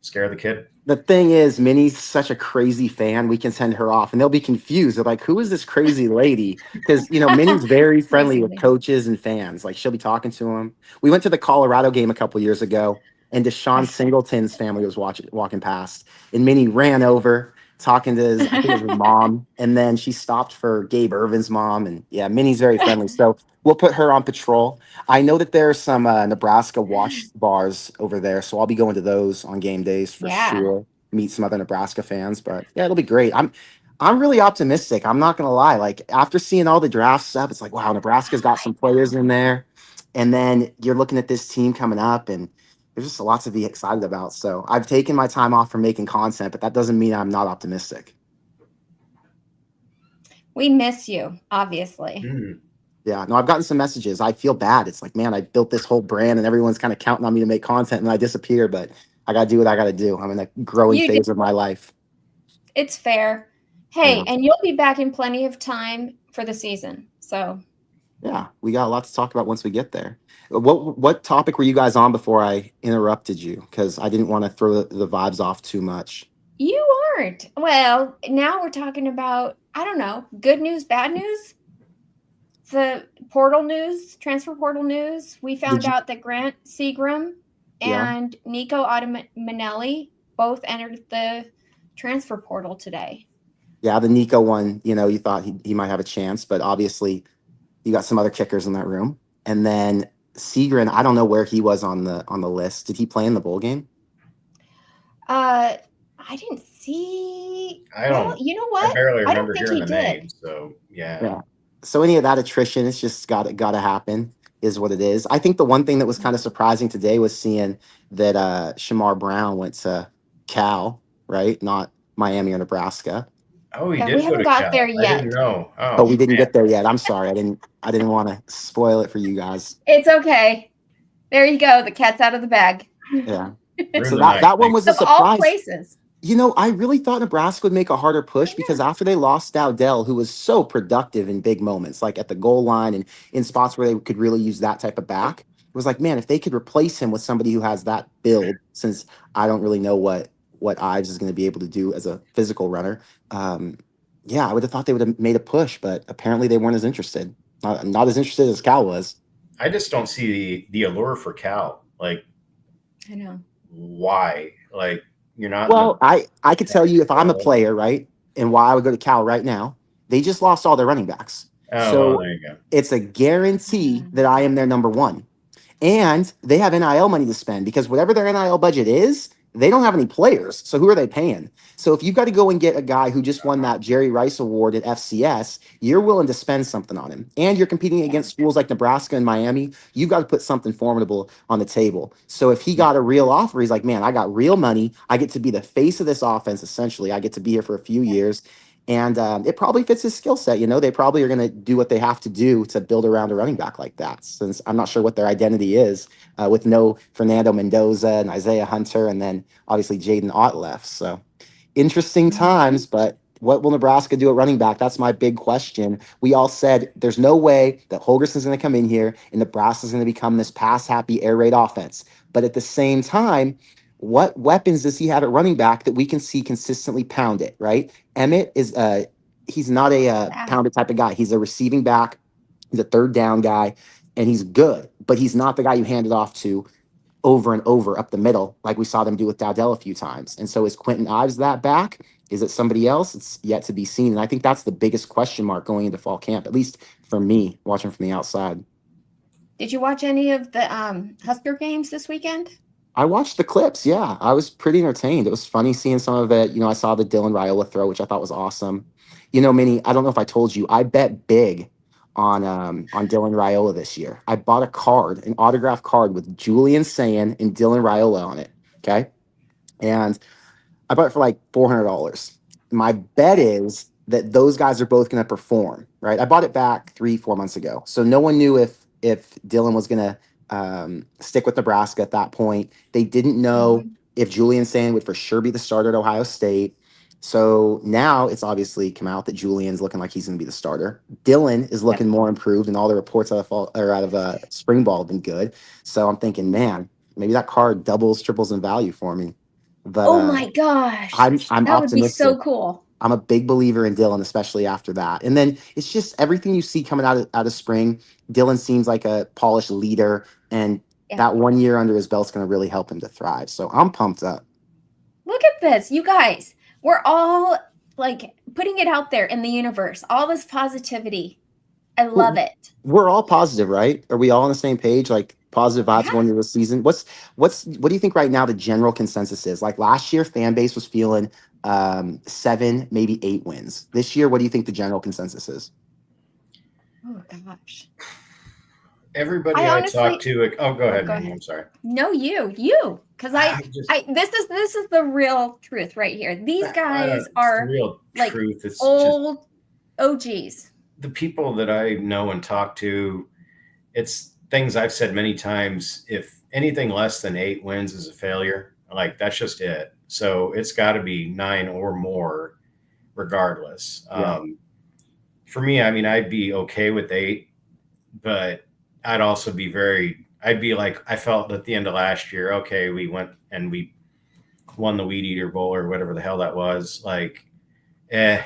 scare the kid? The thing is, Minnie's such a crazy fan. We can send her off and they'll be confused. They're like, who is this crazy lady? Because, Minnie's very friendly with coaches and fans. Like she'll be talking to them. We went to the Colorado game a couple years ago and Deshaun Singleton's family was walking past and Minnie ran over talking to his mom. And then she stopped for Gabe Irvin's mom. And yeah, Minnie's very friendly. So we'll put her on patrol. I know that there's some Nebraska watch bars over there. So I'll be going to those on game days for sure. Meet some other Nebraska fans. But yeah, it'll be great. I'm really optimistic. I'm not going to lie. Like after seeing all the draft stuff, it's like, wow, Nebraska's got some players in there. And then you're looking at this team coming up and there's just a lot to be excited about. So I've taken my time off from making content, but that doesn't mean I'm not optimistic. We miss you, obviously. Yeah, no, I've gotten some messages. I feel bad. It's like, man, I built this whole brand and everyone's kind of counting on me to make content and I disappear, but I got to do what I got to do. I'm in a growing phase of my life. It's fair. Hey, and you'll be back in plenty of time for the season. So yeah, we got a lot to talk about once we get there. What topic were you guys on before I interrupted you? Because I didn't want to throw the vibes off too much. You aren't. Well, now we're talking about, I don't know, good news, bad news? The portal news, transfer portal news. We found out that Grant Seagram and Nico Ottomanelli both entered the transfer portal today. Yeah, the Nico one, you thought he might have a chance, but obviously you got some other kickers in that room. And then Seagren, I don't know where he was on the list. Did he play in the bowl game? I didn't see. I don't. Well, you know what? I barely remember hearing the name. So yeah. So any of that attrition, it's just got to happen. Is what it is. I think the one thing that was kind of surprising today was seeing that Shamar Brown went to Cal, right? Not Miami or Nebraska. Oh, he did. We haven't got there yet. I didn't know. Oh, we didn't get there yet. I'm sorry. I didn't want to spoil it for you guys. It's okay. There you go. The cat's out of the bag. Yeah. So that one was a surprise. All places. I really thought Nebraska would make a harder push because after they lost Dowdell, who was so productive in big moments, like at the goal line and in spots where they could really use that type of back, it was like, man, if they could replace him with somebody who has that build, since I don't really know what Ives is going to be able to do as a physical runner. Yeah, I would have thought they would have made a push, but apparently they weren't as interested. Not as interested as Cal was. I just don't see the allure for Cal. Like, I know. Why? Like, you're not. Well, I could tell you if I'm a player, right, and why I would go to Cal right now. They just lost all their running backs. Oh, well, So there you go. it's a guarantee that I am their number one. And they have NIL money to spend because whatever their NIL budget is, they don't have any players. So who are they paying? So if you've got to go and get a guy who just won that Jerry Rice Award at FCS, you're willing to spend something on him. And you're competing against schools like Nebraska and Miami. You've got to put something formidable on the table. So if he got a real offer, he's like, man, I got real money. I get to be the face of this offense, essentially. I get to be here for a few years. And it probably fits his skill set. They probably are going to do what they have to do to build around a running back like that. Since I'm not sure what their identity is with no Fernando Mendoza and Isaiah Hunter, and then obviously Jaden Ott left. So interesting times, but what will Nebraska do at running back? That's my big question. We all said there's no way that Holgerson's going to come in here and Nebraska's going to become this pass-happy air raid offense. But at the same time, what weapons does he have at running back that we can see consistently pound it, right? Emmett is he's not a pounded type of guy. He's a receiving back. He's a third down guy, and he's good, but he's not the guy you hand it off to over and over up the middle, like we saw them do with Dowdell a few times. And so is Quentin Ives that back? Is it somebody else? It's yet to be seen. And I think that's the biggest question mark going into fall camp, at least for me, watching from the outside. Did you watch any of the Husker games this weekend? I watched the clips. Yeah, I was pretty entertained. It was funny seeing some of it. I saw the Dylan Raiola throw, which I thought was awesome. Minnie, I don't know if I told you, I bet big on Dylan Raiola this year. I bought a card, an autographed card with Julian Sayin and Dylan Raiola on it. Okay, and I bought it for like $400. My bet is that those guys are both going to perform. Right, I bought it back 3-4 months ago, so no one knew if Dylan was going to stick with Nebraska at that point. They didn't know if Julian Sayin would for sure be the starter at Ohio State. So now it's obviously come out that Julian's looking like he's going to be the starter. Dylan is looking more improved, and all the reports out of fall or out of spring ball have been good. So I'm thinking, man, maybe that card doubles, triples in value for me. But oh my gosh, I'm that would be optimistic. so cool. I'm a big believer in Dylan, especially after that. And then it's just everything you see coming out of spring. Dylan seems like a polished leader, and that 1 year under his belt's going to really help him to thrive. So I'm pumped up. Look at this, you guys. We're all like putting it out there in the universe. All this positivity. I love it. We're all positive, right? Are we all on the same page? Like positive vibes going into the season. What do you think right now the general consensus is? Like last year, fan base was feeling 7, maybe 8 wins. This year, what do you think the general consensus is? Oh gosh. Everybody I talk to. Oh, go ahead, Minnie. I'm sorry. No, you, because this is the real truth right here. These guys are the real like truth. It's old OGs. The people that I know and talk to, it's things I've said many times. If anything less than 8 wins is a failure, like that's just it. So it's got to be 9 or more, regardless. Yeah. For me, I mean, I'd be okay with 8, but I'd also be I'd be like, I felt at the end of last year, okay, we went and we won the Weed Eater Bowl or whatever the hell that was. Like, I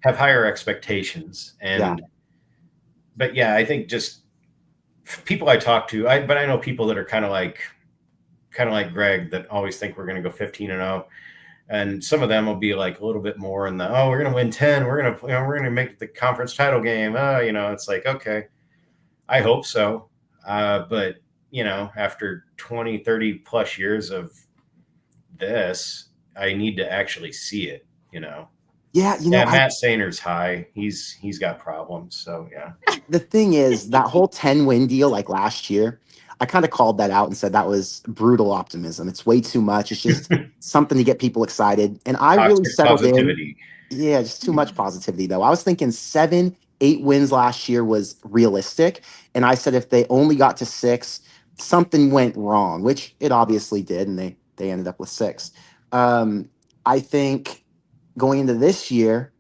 have higher expectations. But yeah, I think just people I talk to, but I know people that are kind of like Greg that always think we're going to go 15-0. And some of them will be like a little bit more in the, we're going to win 10. We're going to make the conference title game. It's like, okay, I hope so. But after 20, 30 plus years of this, I need to actually see it, Yeah, Matt Stainer's high. He's got problems. So yeah. The thing is, that whole 10-win deal like last year, I kind of called that out and said that was brutal optimism. It's way too much. It's just something to get people excited. And I really settled in. Yeah, just too much positivity, though. I was thinking 7, 8 wins last year was realistic. And I said if they only got to 6, something went wrong, which it obviously did. And they ended up with 6. I think going into this year,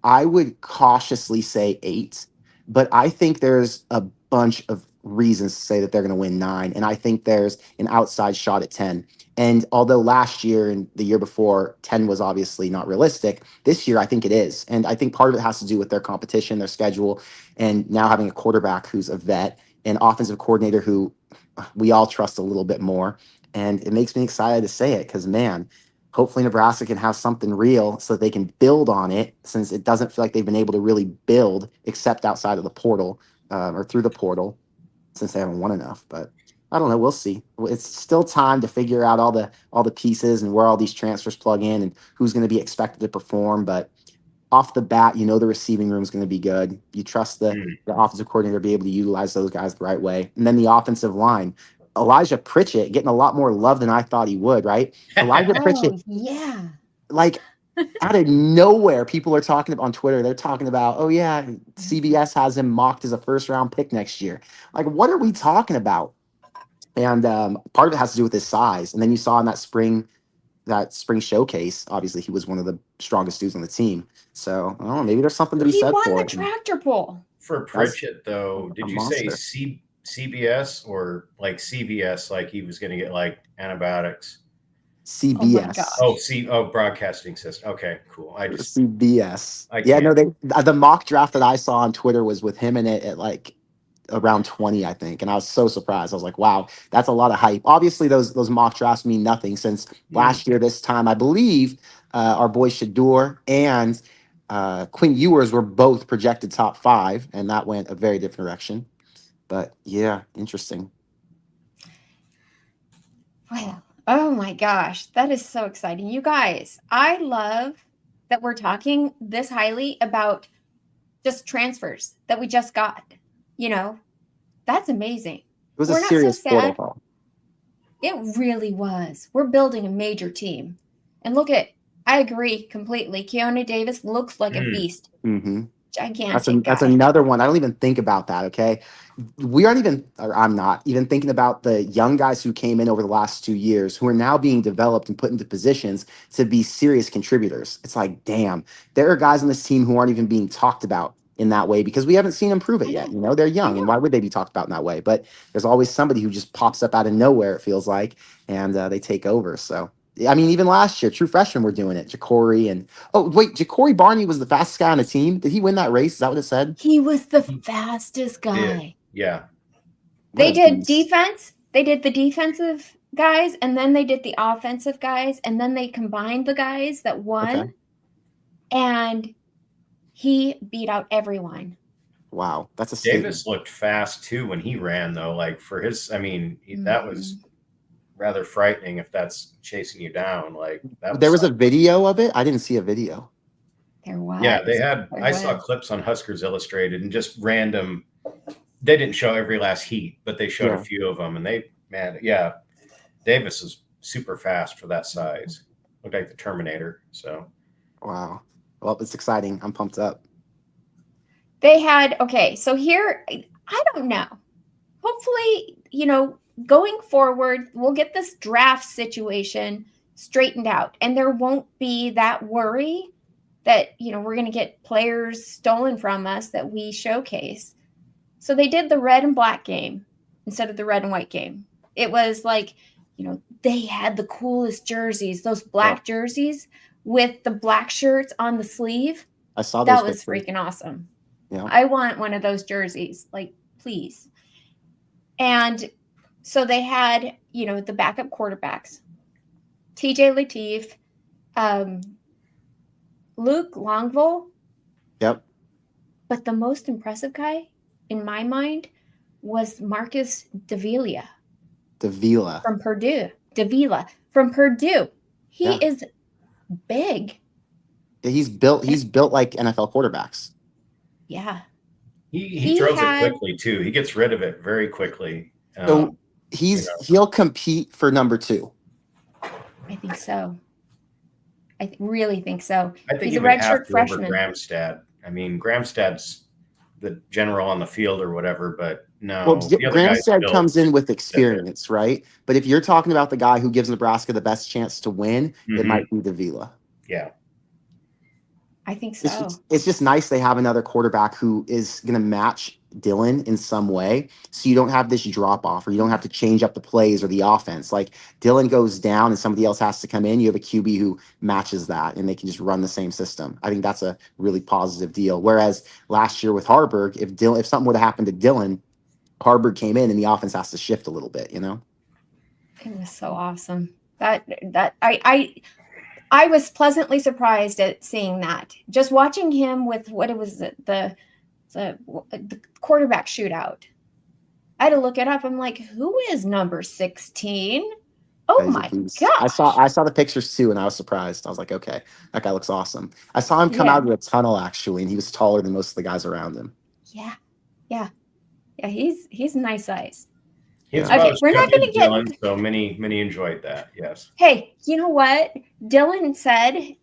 I would cautiously say 8. But I think there's a bunch of reasons to say that they're going to win 9. And I think there's an outside shot at 10. And although last year and the year before 10 was obviously not realistic, this year I think it is. And I think part of it has to do with their competition, their schedule, and now having a quarterback who's a vet, an offensive coordinator who we all trust a little bit more. And it makes me excited to say it because, man, hopefully Nebraska can have something real so that they can build on it, since it doesn't feel like they've been able to really build except outside of the portal or through the portal, since they haven't won enough. But I don't know. We'll see. It's still time to figure out all the pieces and where all these transfers plug in and who's going to be expected to perform. But off the bat, the receiving room is going to be good. You trust the offensive coordinator to be able to utilize those guys the right way. And then the offensive line, Elijah Pritchett getting a lot more love than I thought he would, right? Elijah Pritchett, yeah. like out of nowhere, people are talking about on Twitter. They're talking about, oh yeah, CBS has him mocked as a first-round pick next year. Like, what are we talking about? And part of it has to do with his size. And then you saw in that spring showcase, obviously he was one of the strongest dudes on the team. So I don't know, maybe there's something to be said for it. He won the tractor pull. For Pritchett, though, did you monster. say CBS or like CVS, like he was going to get like antibiotics? CBS. Broadcasting system. Okay, cool. CBS. The mock draft that I saw on Twitter was with him in it at like around 20, I think, and I was so surprised. I was like, wow, that's a lot of hype. Obviously those mock drafts mean nothing, since last year this time I believe our boy Shedeur and Quinn Ewers were both projected top 5, and that went a very different direction. But yeah, interesting. Wow. Oh my gosh, that is so exciting. You guys, I love that we're talking this highly about just transfers that we just got. That's amazing. It was a serious portal call. It really was. We're building a major team. And I agree completely. Keanu Davis looks like a beast. Mm-hmm. Gigantic. That's another one. I don't even think about that, okay? I'm not even thinking about the young guys who came in over the last 2 years who are now being developed and put into positions to be serious contributors. It's like, damn, there are guys on this team who aren't even being talked about in that way because we haven't seen them prove it yet. They're young, and why would they be talked about in that way? But there's always somebody who just pops up out of nowhere, it feels like, and they take over. So, I mean, even last year, true freshmen were doing it. Ja'Cory Barney was the fastest guy on the team. Did he win that race? Is that what it said? He was the fastest guy. Yeah. They did defense. They did the defensive guys, and then they did the offensive guys, and then they combined the guys that won. Okay. And he beat out everyone. Wow, that's a Davis looked fast too when he ran, though. Like for his, that was rather frightening if that's chasing you down. Like there was a video of it. I didn't see a video. There was. Yeah, I saw clips on Huskers Illustrated and just random. They didn't show every last heat, but they showed a few of them, and Davis is super fast for that size. Looked like the Terminator. So. Wow. Well, it's exciting. I'm pumped up. They had, so here, I don't know. Hopefully, going forward, we'll get this draft situation straightened out. And there won't be that worry that, we're going to get players stolen from us that we showcase. So they did the red and black game instead of the red and white game. It was like, they had the coolest jerseys, those black jerseys with the black shirts on the sleeve. I saw that was freaking awesome. Yeah. I want one of those jerseys, like, please. And so they had, the backup quarterbacks, TJ Lateef, Luke Longville. Yep. But the most impressive guy, in my mind, was Marcus Davila. From Purdue. He is big. He's built like NFL quarterbacks. Yeah. He throws it quickly too. He gets rid of it very quickly. So he'll compete for number 2. I think so. I really think so. I think he's a redshirt freshman. Over Gramstad. Gramstad's the general on the field or whatever, but no. Well, Gramstad comes in with experience, right? But if you're talking about the guy who gives Nebraska the best chance to win, it might be Davila. Yeah. I think so. It's just nice they have another quarterback who is going to match Dylan in some way, so you don't have this drop off, or you don't have to change up the plays or the offense. Like Dylan goes down and somebody else has to come in. You have a QB who matches that, and they can just run the same system. I think that's a really positive deal. Whereas last year with Harburg, if something would have happened to Dylan, Harburg came in and the offense has to shift a little bit. It was so awesome. That I I was pleasantly surprised at seeing that. Just watching him with what it was the quarterback shootout. I had to look it up. I'm like, who is number 16? Oh my gosh. I saw the pictures too, and I was surprised. I was like, okay, that guy looks awesome. I saw him come out of a tunnel actually, and he was taller than most of the guys around him. Yeah. He's nice size. Okay, we're not going to get Dylan, so Minnie enjoyed that. Yes. Hey, you know what? Dylan said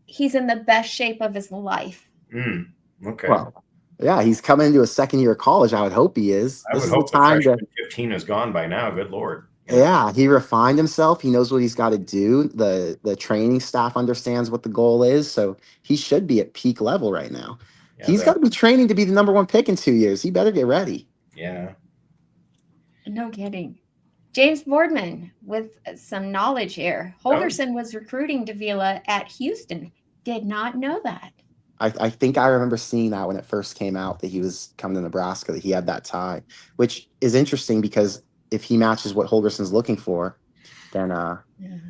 he's in the best shape of his life. Okay. Well, yeah, he's coming into a second year of college. I would hope he is. I would hope the freshman 15 is gone by now. Good Lord. Yeah, he refined himself. He knows what he's got to do. The training staff understands what the goal is, so he should be at peak level right now. Yeah, he's got to be training to be the number 1 pick in 2 years. He better get ready. Yeah. No kidding. James Boardman with some knowledge here. Holgerson was recruiting Davila at Houston. Did not know that. I think I remember seeing that when it first came out that he was coming to Nebraska, that he had that tie, which is interesting because if he matches what Holgerson's looking for, then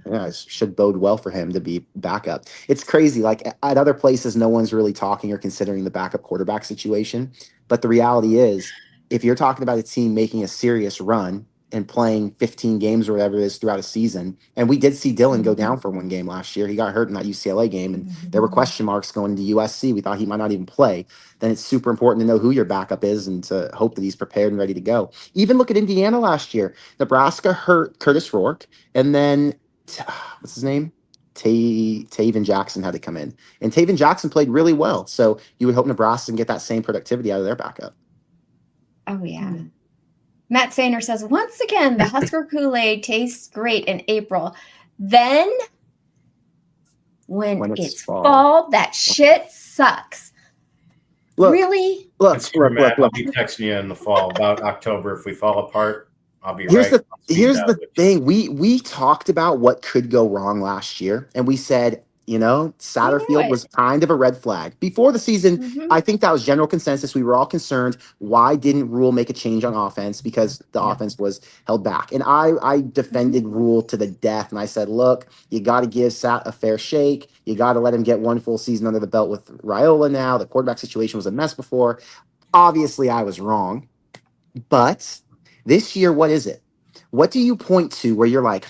it should bode well for him to be backup. It's crazy. Like at other places, no one's really talking or considering the backup quarterback situation. But the reality is, if you're talking about a team making a serious run and playing 15 games or whatever it is throughout a season, and we did see Dylan go down for 1 game last year. He got hurt in that UCLA game, and there were question marks going into USC. We thought he might not even play. Then it's super important to know who your backup is and to hope that he's prepared and ready to go. Even look at Indiana last year. Nebraska hurt Curtis Rourke, and then what's his name? Taven Jackson had to come in, and Taven Jackson played really well. So you would hope Nebraska can get that same productivity out of their backup. Oh yeah. Matt Sainer says, once again, the Husker Kool-Aid tastes great in April. Then when it's fall, that shit sucks. Look, really? Look. I'll be texting you in the fall about October. If we fall apart, I'll be Here's the thing. We talked about what could go wrong last year, and we said, Satterfield was kind of a red flag. Before the season, I think that was general consensus. We were all concerned. Why didn't Rule make a change on offense? Because the offense was held back. And I defended Rule to the death, and I said, look, you got to give Sat a fair shake. You got to let him get 1 full season under the belt with Raiola now. The quarterback situation was a mess before. Obviously, I was wrong. But this year, what is it? What do you point to where you're like,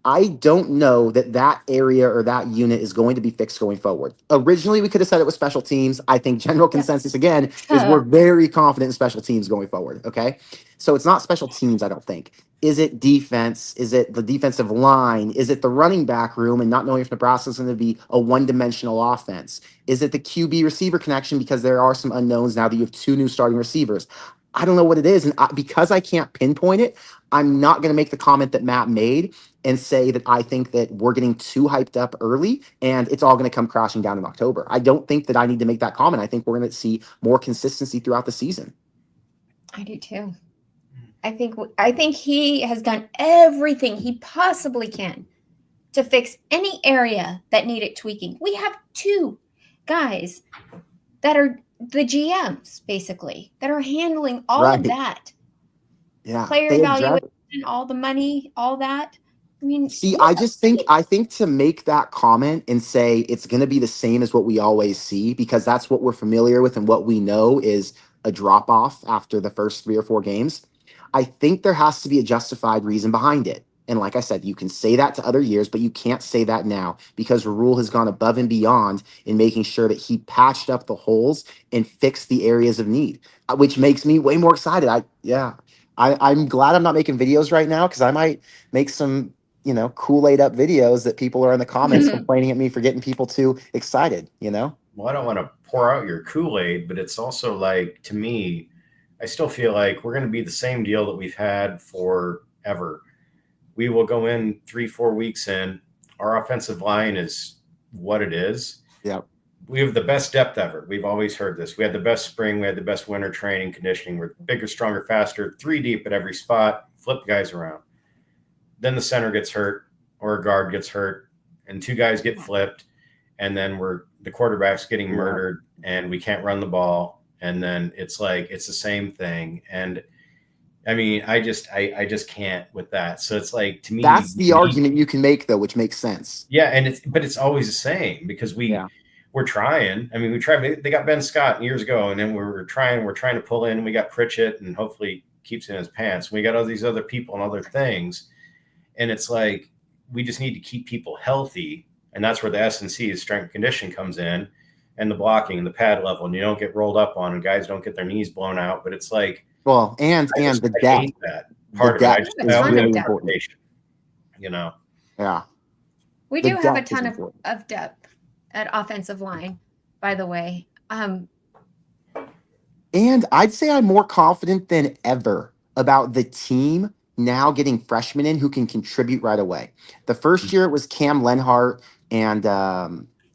I don't know that area or that unit is going to be fixed going forward. Originally, we could have said it was special teams. I think general consensus, again, is we're very confident in special teams going forward, okay? So it's not special teams, I don't think. Is it defense? Is it the defensive line? Is it the running back room and not knowing if Nebraska is going to be a one-dimensional offense? Is it the QB receiver connection because there are some unknowns now that you have 2 new starting receivers? I don't know what it is. And because I can't pinpoint it, I'm not going to make the comment that Matt made and say that I think that we're getting too hyped up early and it's all going to come crashing down in October. I don't think that I need to make that comment. I think we're going to see more consistency throughout the season. I do too. I think he has done everything he possibly can to fix any area that needed tweaking. We have 2 guys that are the GMs, basically, that are handling all of that. Yeah. Player evaluation, all the money, all that. I mean, I think to make that comment and say it's going to be the same as what we always see, because that's what we're familiar with and what we know is a drop off after the first 3 or 4 games. I think there has to be a justified reason behind it. And like I said, you can say that to other years, but you can't say that now because Rule has gone above and beyond in making sure that he patched up the holes and fixed the areas of need, which makes me way more excited. I'm glad I'm not making videos right now because I might make some, Kool-Aid up videos that people are in the comments complaining at me for getting people too excited, Well, I don't want to pour out your Kool-Aid, but it's also like, to me, I still feel like we're going to be the same deal that we've had forever. We will go in 3-4 weeks in. Our offensive line is what it is. Yeah. We have the best depth ever. We've always heard this. We had the best spring. We had the best winter training conditioning. We're bigger, stronger, faster, 3 deep at every spot, flip guys around. Then the center gets hurt or a guard gets hurt and 2 guys get flipped. And then the quarterback's getting murdered and we can't run the ball. And then it's like, it's the same thing. And I mean, I just can't with that. So it's like, to me, That's the argument you can make, though, which makes sense. Yeah, and it's always the same because we're trying. I mean, we tried. They got Ben Scott years ago, and then we're trying to pull in. We got Pritchett, and hopefully keeps it in his pants. We got all these other people and other things, and it's like we just need to keep people healthy, and that's where the S&C, strength and condition, comes in, and the blocking and the pad level, and you don't get rolled up on, and guys don't get their knees blown out. But it's like, well, and I the depth. hate that part the of it. depth is really important. You know. Yeah. We do have a ton of depth at offensive line, by the way. And I'd say I'm more confident than ever about the team now getting freshmen in who can contribute right away. The first year it was Cam Lenhart and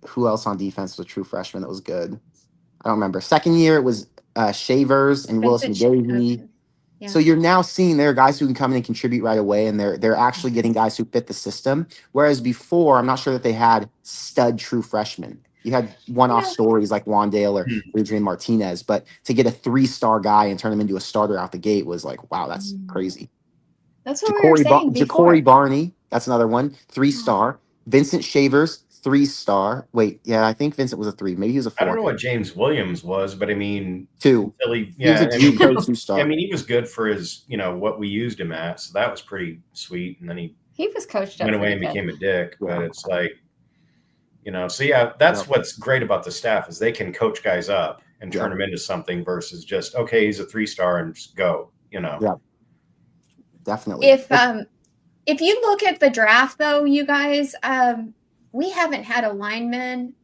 who else on defense was a true freshman that was good? I don't remember. Second year it was Shavers and Willis McGavey. Okay. Yeah. So you're now seeing there are guys who can come in and contribute right away, and they're actually getting guys who fit the system. Whereas before, I'm not sure that they had stud true freshmen. You had one-off stories like Wandale or Adrian Martinez, but to get a 3-star guy and turn him into a starter out the gate was like, wow, that's crazy. That's what we were saying before. Ja'Cory Barney, that's another one, 3-star. Vincent Shavers, 3-star. Wait, yeah, I think Vincent was a 3. Maybe he was a 4. I don't know what James Williams was, but I mean, 2. He was a 2-star. I mean, he was good for his, what we used him at, so that was pretty sweet. And then he was coached up, went away and became a dick. Yeah. But it's like, so yeah, that's what's great about the staff is they can coach guys up and turn them into something versus just, okay, he's a 3-star and just go. Yeah, definitely. If you look at the draft, though, you guys, we haven't had a lineman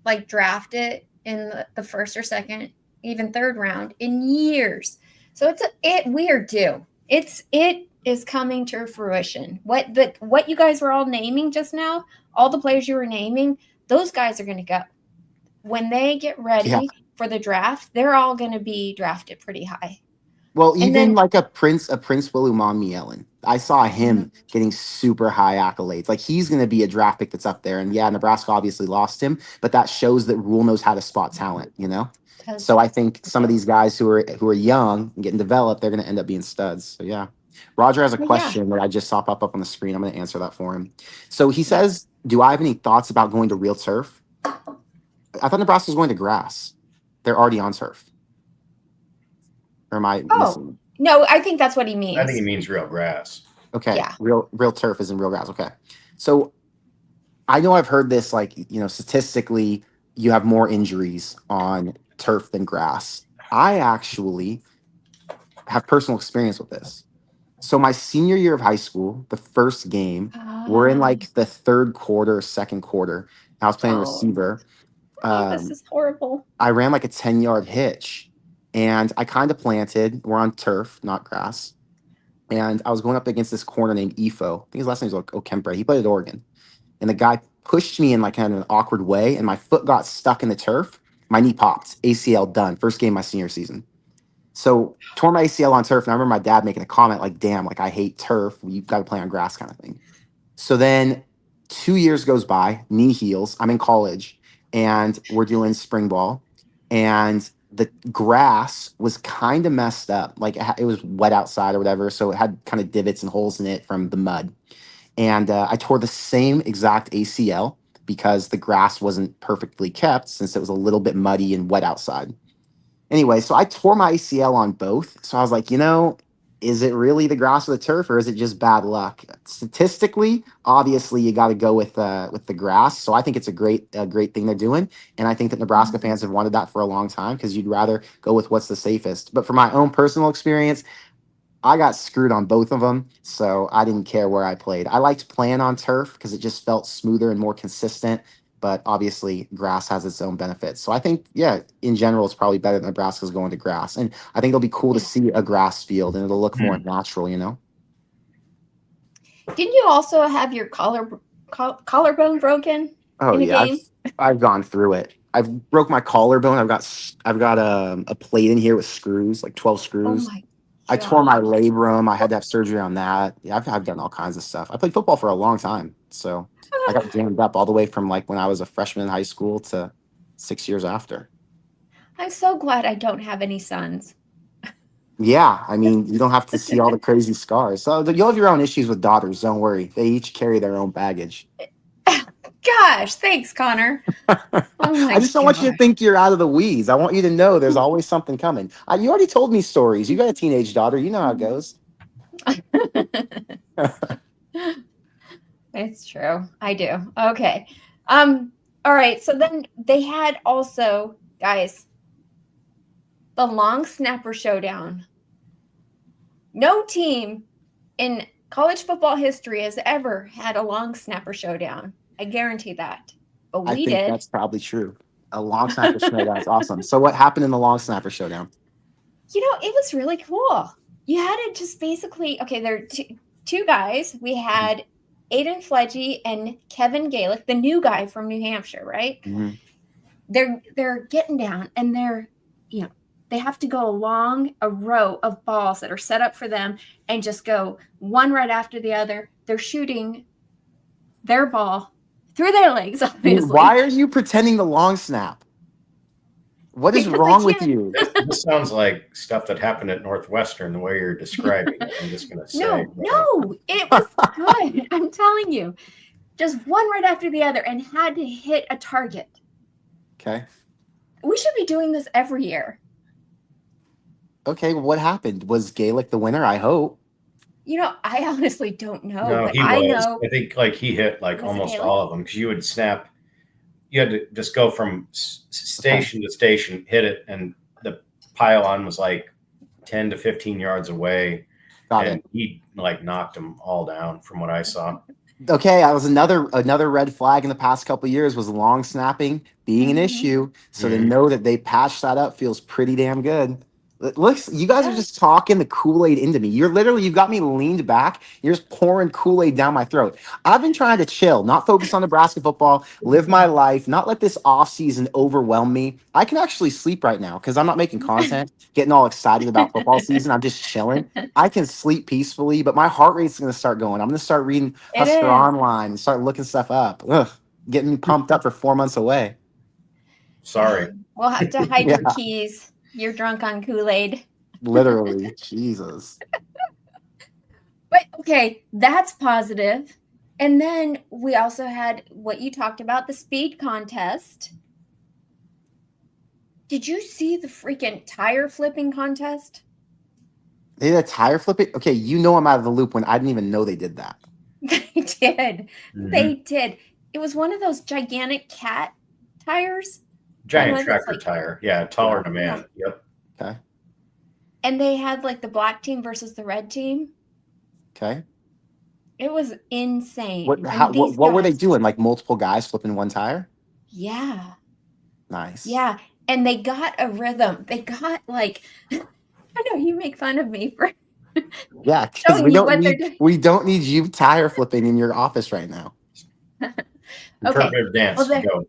like drafted in the first or second, even third round in years. So we are due. It is coming to fruition. What you guys were all naming just now, all the players you were naming, those guys are going to go. When they get ready for the draft, they're all going to be drafted pretty high. Well, even like a Prince Wilumon-Mielen. I saw him getting super high accolades. Like he's going to be a draft pick that's up there. And yeah, Nebraska obviously lost him, but that shows that Rule knows how to spot talent, So I think some of these guys who are young and getting developed, they're going to end up being studs. So yeah. Roger has a question that I just saw pop up on the screen. I'm going to answer that for him. So he says, do I have any thoughts about going to real turf? I thought Nebraska was going to grass. They're already on turf. Or am I missing? No, I think that's what he means. I think he means real grass. Okay. Yeah. Real turf is in real grass. Okay. So I know I've heard this, like, statistically, you have more injuries on turf than grass. I actually have personal experience with this. So my senior year of high school, the first game, we're in like the third quarter, second quarter. I was playing receiver. This is horrible. I ran like a 10-yard hitch. And I kind of planted. We're on turf, not grass. And I was going up against this corner named Ifo. I think his last name is Okembre. He played at Oregon. And the guy pushed me in like kind of an awkward way, and my foot got stuck in the turf. My knee popped. ACL done. First game of my senior season. So tore my ACL on turf. And I remember my dad making a comment like, damn, like I hate turf. You've got to play on grass kind of thing. So then 2 years goes by, knee heals. I'm in college, and we're doing spring ball. And the grass was kind of messed up. Like it was wet outside or whatever. So it had kind of divots and holes in it from the mud. And I tore the same exact ACL because the grass wasn't perfectly kept since it was a little bit muddy and wet outside. Anyway, so I tore my ACL on both. So I was like, is it really the grass or the turf, or is it just bad luck? Statistically, obviously, you got to go with the grass. So I think it's a great thing they're doing, and I think that Nebraska fans have wanted that for a long time because you'd rather go with what's the safest. But for my own personal experience, I got screwed on both of them, so I didn't care where I played. I liked playing on turf because it just felt smoother and more consistent. But obviously, grass has its own benefits. So I think, in general, it's probably better than Nebraska's going to grass. And I think it'll be cool to see a grass field, and it'll look more natural, Didn't you also have your collarbone broken in a game? I've gone through it. I've broke my collarbone. I've got a plate in here with screws, like 12 screws. Oh my God. I tore my labrum. I had to have surgery on that. Yeah, I've done all kinds of stuff. I played football for a long time, so I got jammed up all the way from like when I was a freshman in high school to 6 years after. I'm so glad I don't have any sons. Yeah, I mean, you don't have to see all the crazy scars. So you'll have your own issues with daughters. Don't worry. They each carry their own baggage. Gosh, thanks, Connor. Oh my I just don't want you to gosh. think you're out of the weeds. I want you to know there's always something coming. You already told me stories. You got a teenage daughter. You know how it goes. It's true. I do. Okay. All right. So then they had also, guys, the long snapper showdown. No team in college football history has ever had a long snapper showdown. I guarantee that. But I we think did. that's probably true. A long snapper showdown is awesome. So what happened in the long snapper showdown? You know, it was really cool. You had to just basically, okay, there are two guys. We had Aiden Fledgy and Kevin Galick, the new guy from New Hampshire, right? Mm-hmm. They're getting down and they have to go along a row of balls that are set up for them and just go one right after the other. They're shooting their ball through their legs, obviously. Why are you pretending the long snap? What is wrong with you? This sounds like stuff that happened at Northwestern, the way you're describing it. I'm just going to say. No, it was good. I'm telling you. Just one right after the other and had to hit a target. Okay. We should be doing this every year. Okay, well, what happened? Was Galick the winner? I hope. You know, I honestly don't know. No, but he I was. know. I think he hit almost all of them because you would snap. You had to just go from station to station, hit it, and the pylon was 10 to 15 yards away. Got it. He knocked them all down from what I saw. Okay, that was another red flag in the past couple of years was long snapping being an issue. So to know that they patched that up feels pretty damn good. Look, you guys are just talking the Kool-Aid into me. You've got me leaned back. You're just pouring Kool-Aid down my throat. I've been trying to chill, not focus on Nebraska football, live my life, not let this offseason overwhelm me. I can actually sleep right now because I'm not making content, getting all excited about football season. I'm just chilling. I can sleep peacefully, but my heart rate's going to start going. I'm going to start reading Husker Online and start looking stuff up. Getting me pumped up for 4 months away. Sorry. We'll have to hide your keys. You're drunk on Kool-Aid. Literally. Jesus. But okay, that's positive. And then we also had what you talked about, the speed contest. Did you see the freaking tire flipping contest? They did a tire flipping? Okay, I'm out of the loop when I didn't even know they did that. They did. Mm-hmm. They did. It was one of those gigantic cat tires. Giant tractor tire. Yeah, taller than a man. Yep. Okay. And they had the black team versus the red team. Okay. It was insane. What were they doing? Multiple guys flipping one tire? Yeah. Nice. Yeah. And they got a rhythm. They got I know you make fun of me for yeah, because we don't need you tire flipping in your office right now. Interpretive dance. Go.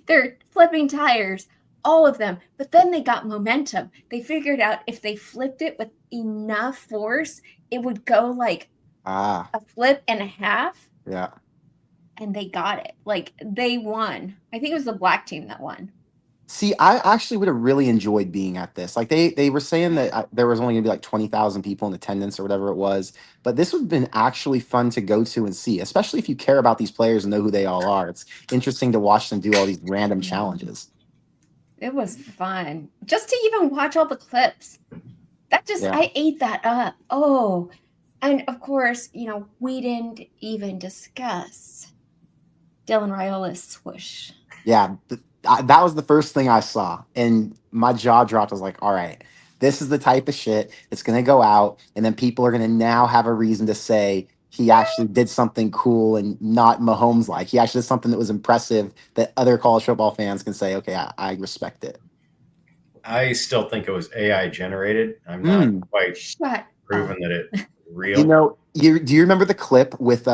They're flipping tires, all of them. But then they got momentum. They figured out if they flipped it with enough force, it would go a flip and a half. Yeah. And they got it. They won. I think it was the black team that won. See, I actually would have really enjoyed being at this. They were saying that there was only going to be 20,000 people in attendance or whatever it was. But this would have been actually fun to go to and see, especially if you care about these players and know who they all are. It's interesting to watch them do all these random challenges. It was fun. Just to even watch all the clips. I ate that up. Oh, and of course, we didn't even discuss Dylan Raiola's swoosh. Yeah, that was the first thing I saw, and my jaw dropped. I was like, all right, this is the type of shit that's going to go out, and then people are going to now have a reason to say he actually did something cool and not Mahomes-like. He actually did something that was impressive that other college football fans can say, okay, I respect it. I still think it was AI generated. I'm not quite proven that it's real. Do you remember the clip with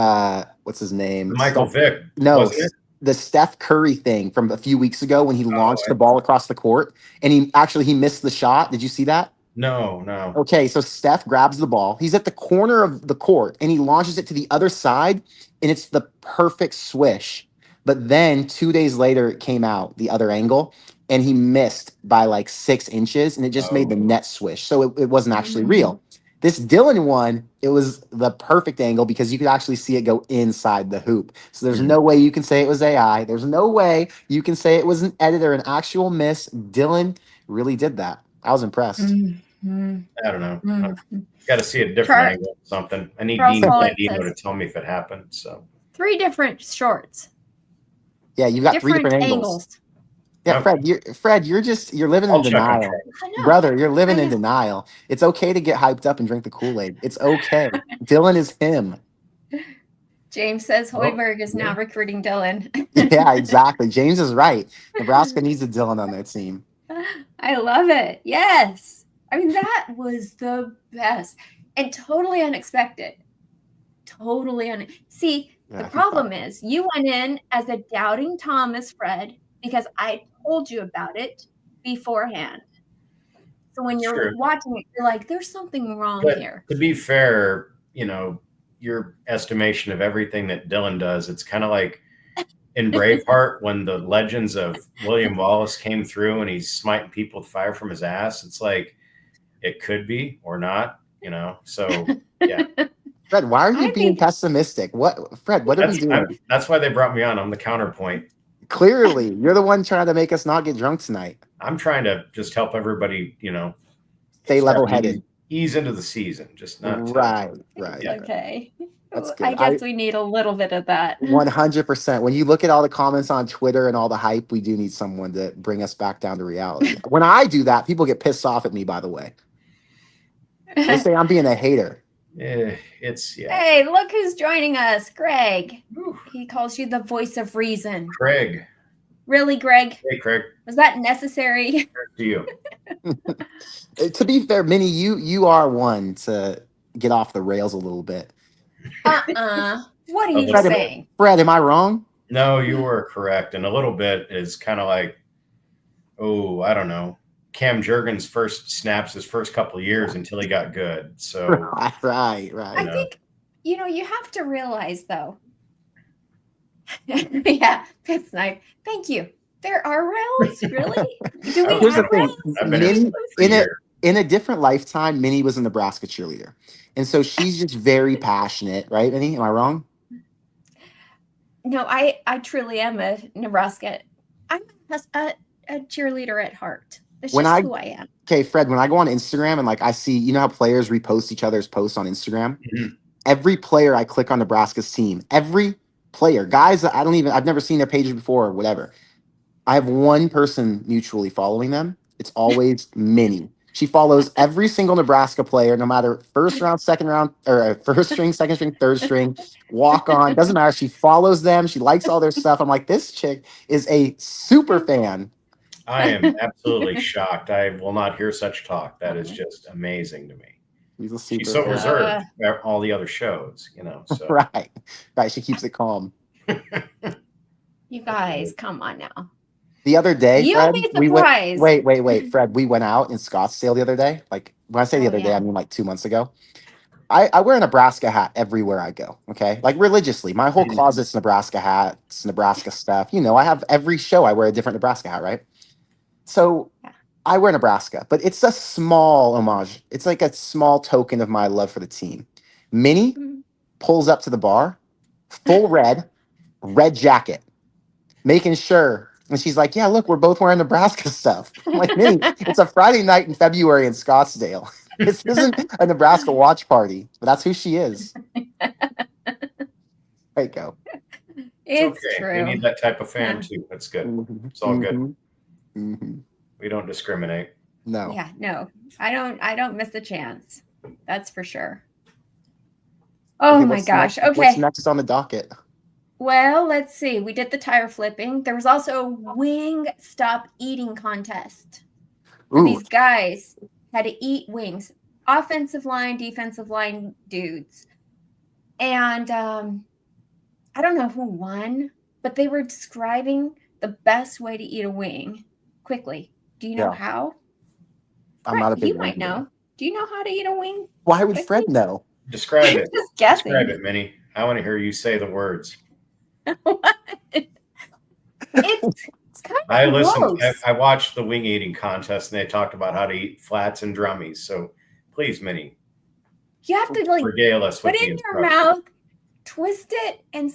what's his name? Michael Vick. No, wasn't it? The Steph Curry thing from a few weeks ago when he launched the ball across the court and he missed the shot. Did you see that? No. Okay, so Steph grabs the ball. He's at the corner of the court and he launches it to the other side and it's the perfect swish. But then 2 days later, it came out the other angle and he missed by like 6 inches, and it just made the net swish. So it wasn't actually real. This Dylan one, it was the perfect angle because you could actually see it go inside the hoop. So there's no way you can say it was AI. There's no way you can say it was an edit or an actual miss. Dylan really did that. I was impressed. I don't know. Got to see a different angle or something. I need Dean Blandino to tell me if it happened. So 3 different shorts. Yeah, you've got 3 different angles. Yeah, Fred, you're living in denial. Brother, you're living in denial. It's okay to get hyped up and drink the Kool-Aid. It's okay. Dylan is him. James says Hoiberg is now recruiting Dylan. Yeah, exactly. James is right. Nebraska needs a Dylan on their team. I love it. Yes. I mean, that was the best and totally unexpected. See, the problem is you went in as a doubting Thomas, Fred, because I told you about it beforehand. So when you're watching it, you're like, there's something wrong here. To be fair, your estimation of everything that Dylan does, it's kind of like in Braveheart when the legends of William Wallace came through and he's smiting people with fire from his ass. It's like it could be or not, So yeah. Fred, why are you being pessimistic? Fred, what are we doing? That's why they brought me on. I'm the counterpoint. Clearly, you're the one trying to make us not get drunk tonight. I'm trying to just help everybody, stay level-headed. Ease into the season, just not right. Yeah. Okay. That's good. I guess we need a little bit of that. 100%. When you look at all the comments on Twitter and all the hype, we do need someone to bring us back down to reality. When I do that, people get pissed off at me, by the way. They say I'm being a hater. Hey, look who's joining us, Greg. He calls you the voice of reason. Craig. Really, Greg? Hey, Craig. Was that necessary? To you. To be fair, Minnie, you are one to get off the rails a little bit. What are you saying? Fred, am I wrong? No, you were correct. And a little bit is kind of like, I don't know. Cam Jurgens his first couple of years until he got good. So right. I think you have to realize though. Yeah, that's nice. Thank you. There are rails, really? Do we Here's have the thing. In a different lifetime, Minnie was a Nebraska cheerleader. And so she's just very passionate, right, Minnie? Am I wrong? No, I truly am a Nebraska. I'm a cheerleader at heart. That's just who I am. Okay, Fred, when I go on Instagram and I see, how players repost each other's posts on Instagram? Mm-hmm. Every player I click on Nebraska's team, every player, guys that I've never seen their pages before or whatever. I have one person mutually following them. It's always Minnie. She follows every single Nebraska player, no matter first round, second round, or first string, second string, third string, walk on. Doesn't matter. She follows them. She likes all their stuff. I'm like, this chick is a super fan. I am absolutely shocked. I will not hear such talk. That is just amazing to me. She's so reserved about all the other shows, So. Right. She keeps it calm. You guys, come on now. The other day, Fred, wait, Fred, we went out in Scottsdale the other day. When I say the other day, I mean 2 months ago. I wear a Nebraska hat everywhere I go. Okay. Religiously. My whole closet's Nebraska hats, Nebraska stuff. I have every show I wear a different Nebraska hat, right? So I wear Nebraska, but it's a small homage. It's like a small token of my love for the team. Minnie pulls up to the bar, full red jacket, making sure. And she's like, yeah, look, we're both wearing Nebraska stuff. I'm like, Minnie, it's a Friday night in February in Scottsdale. This isn't a Nebraska watch party, but that's who she is. There you go. It's true. We need that type of fan too. That's good. Mm-hmm. It's all good. Mm-hmm. We don't discriminate. No. Yeah, no. I don't miss a chance. That's for sure. Oh my gosh. Okay. What's next on the docket? Well, let's see. We did the tire flipping. There was also a wing stop eating contest. These guys had to eat wings. Offensive line, defensive line dudes. And I don't know who won, but they were describing the best way to eat a wing quickly. Do you know how? I'm not a big You might know. Do you know how to eat a wing? Why would Fred know? Describe it. Just guessing. Describe it, Minnie. I want to hear you say the words. kind of I listened. gross. I watched the wing eating contest, and they talked about how to eat flats and drummies. So please, Minnie, You have to like regale us put with it the in your instructions. mouth, twist it, and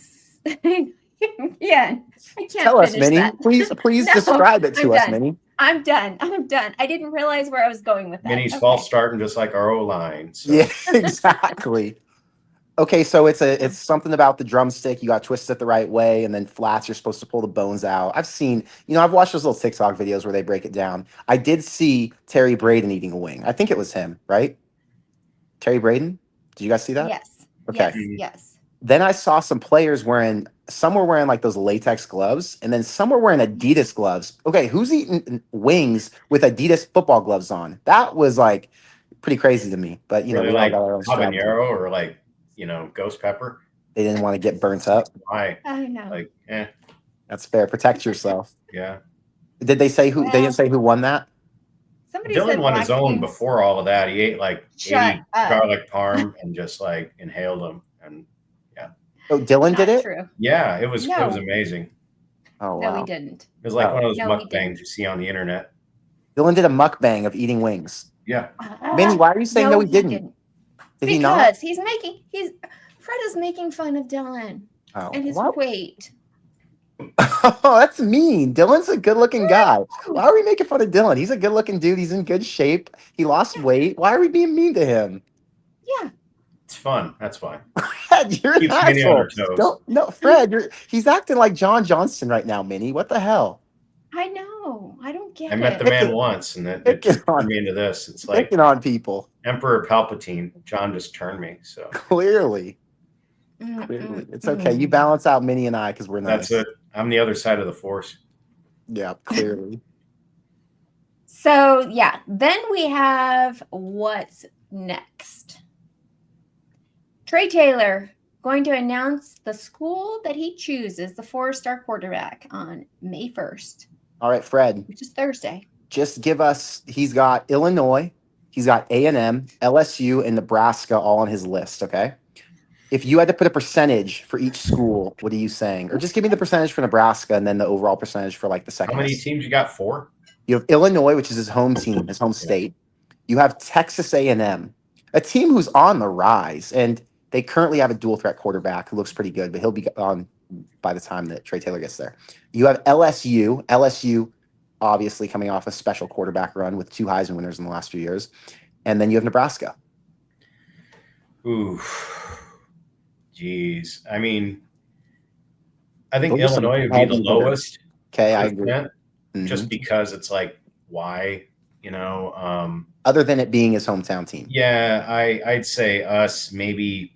yeah, I can't Tell us, finish Minnie. that. Please No, describe it to I'm us, done. Minnie. I'm done. I didn't realize where I was going with that. Minnie's Okay. false starting just like our O-line. So. Yeah, exactly. Okay, so it's something about the drumstick. You got to twist it the right way, and then flats. You're supposed to pull the bones out. I've watched those little TikTok videos where they break it down. I did see Terry Braden eating a wing. I think it was him, right? Terry Braden. Did you guys see that? Yes. Okay. Yes. Then I saw some players some were wearing like those latex gloves, and then some were wearing Adidas gloves. Okay, who's eating wings with Adidas football gloves on? That was like pretty crazy to me. But Were they we all like got our own strategy. habanero or like ghost pepper? They didn't want to get burnt up. Why? I know. Like, That's fair. Protect yourself. yeah. Did they say who? They didn't say who won that. Somebody Dylan said won his black own wings. before all of that. He ate like Shut 80 up. garlic parm and just like inhaled them. And Oh, Dylan did Not it. true. yeah, it was No. amazing. Oh No, wow. he didn't. It was like Oh. one of those No, he didn't. mukbangs you see on the internet. Dylan did a mukbang of eating wings. Yeah. Minnie, why are you saying no? He didn't. Did he not? Because Fred is making fun of Dylan Oh, and his what? weight. Oh, that's mean. Dylan's a good-looking guy. Why are we making fun of Dylan? He's a good-looking dude. He's in good shape. He lost weight. Why are we being mean to him? Yeah. It's fun. That's fine. Fred, you're an Keeps Minnie on asshole. her toes. No, Fred, he's acting like John Johnston right now, Minnie. What the hell? I know. I don't get I it. met the man once, and it just turned me into this. It's like Picking on people. Emperor Palpatine. John just turned me. So Clearly. Mm-mm. It's okay. You balance out Minnie and I because we're nice. that's it. I'm the other side of the force. Yeah, clearly. So, yeah. Then we have what's next. Trae Taylor going to announce the school that he chooses, the 4-star quarterback, on May 1st. All right, Fred. Which is Thursday. Just give us. He's got Illinois, he's got A&M, LSU, and Nebraska all on his list. Okay. If you had to put a percentage for each school, what are you saying? Or just give me the percentage for Nebraska and then the overall percentage for like the second. How many teams you got? 4? You have Illinois, which is his home team, his home state. You have Texas A&M, a team who's on the rise, and they currently have a dual threat quarterback who looks pretty good, but he'll be on by the time that Trae Taylor gets there. You have LSU obviously coming off a special quarterback run with 2 Heisman winners in the last few years. And then you have Nebraska. Ooh. Jeez. I mean, I think Those are some Illinois would be the heavy lowest. hitters. Okay, I agree. Just because it's like, why? Other than it being his hometown team. Yeah, I'd say us maybe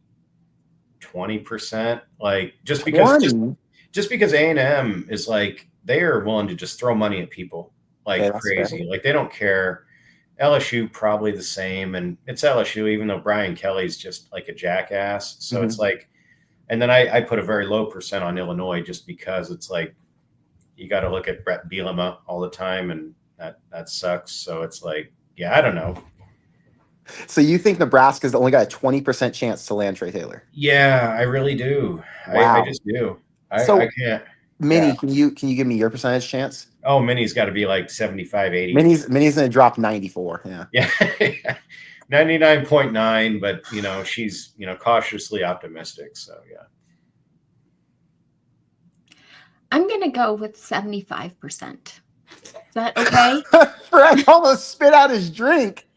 20%. Like just because A&M is like they are willing to just throw money at people like crazy. Fair. Like they don't care. LSU probably the same, and it's LSU, even though Brian Kelly's just like a jackass. So it's like, and then I put a very low percent on Illinois just because it's like you got to look at Brett Bielema all the time, and that sucks. So it's like, yeah, I don't know. So you think Nebraska's only got a 20% chance to land Trae Taylor? Yeah, I really do. Wow. I just do. I can't. Minnie, can you give me your percentage chance? Oh, Minnie's got to be like 75, 80. Minnie's going to drop 94. Yeah. Yeah. 99.9, but she's cautiously optimistic. So yeah. I'm going to go with 75%. Is that okay? Fred almost spit out his drink.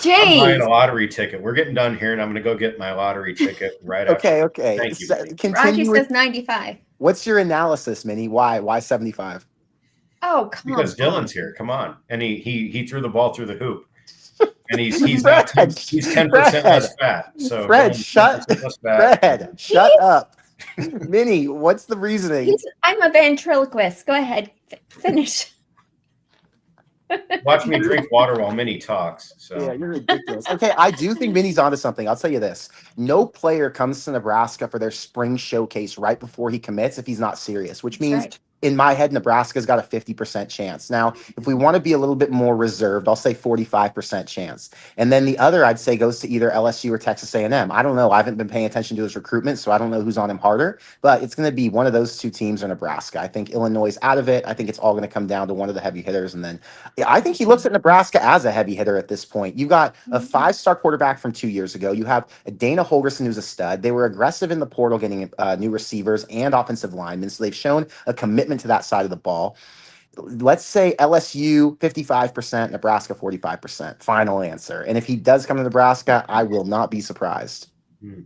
Jeez. I'm buying a lottery ticket. We're getting done here, and I'm going to go get my lottery ticket right after. Okay. Thank you. Rocky says 95. What's your analysis, Minnie? Why 75? Oh, come on. Because Dylan's here. Come on. And he threw the ball through the hoop. And he's Fred, 10% less fat. So Fred, shut up. Minnie, what's the reasoning? I'm a ventriloquist. Go ahead. Finish. Watch me drink water while Minnie talks. So Yeah, you're ridiculous. Okay, I do think Minnie's onto something. I'll tell you this. No player comes to Nebraska for their spring showcase right before he commits if he's not serious, which means in my head, Nebraska's got a 50% chance. Now, if we want to be a little bit more reserved, I'll say 45% chance. And then the other, I'd say, goes to either LSU or Texas A&M. I don't know. I haven't been paying attention to his recruitment, so I don't know who's on him harder. But it's going to be one of those two teams or Nebraska. I think Illinois is out of it. I think it's all going to come down to one of the heavy hitters. And then I think he looks at Nebraska as a heavy hitter at this point. You got a 5-star quarterback from 2 years ago. You have a Dana Holgerson, who's a stud. They were aggressive in the portal, getting new receivers and offensive linemen. So they've shown a commitment to that side of the ball. Let's say LSU 55%, Nebraska 45%. Final answer. And if he does come to Nebraska, I will not be surprised. Me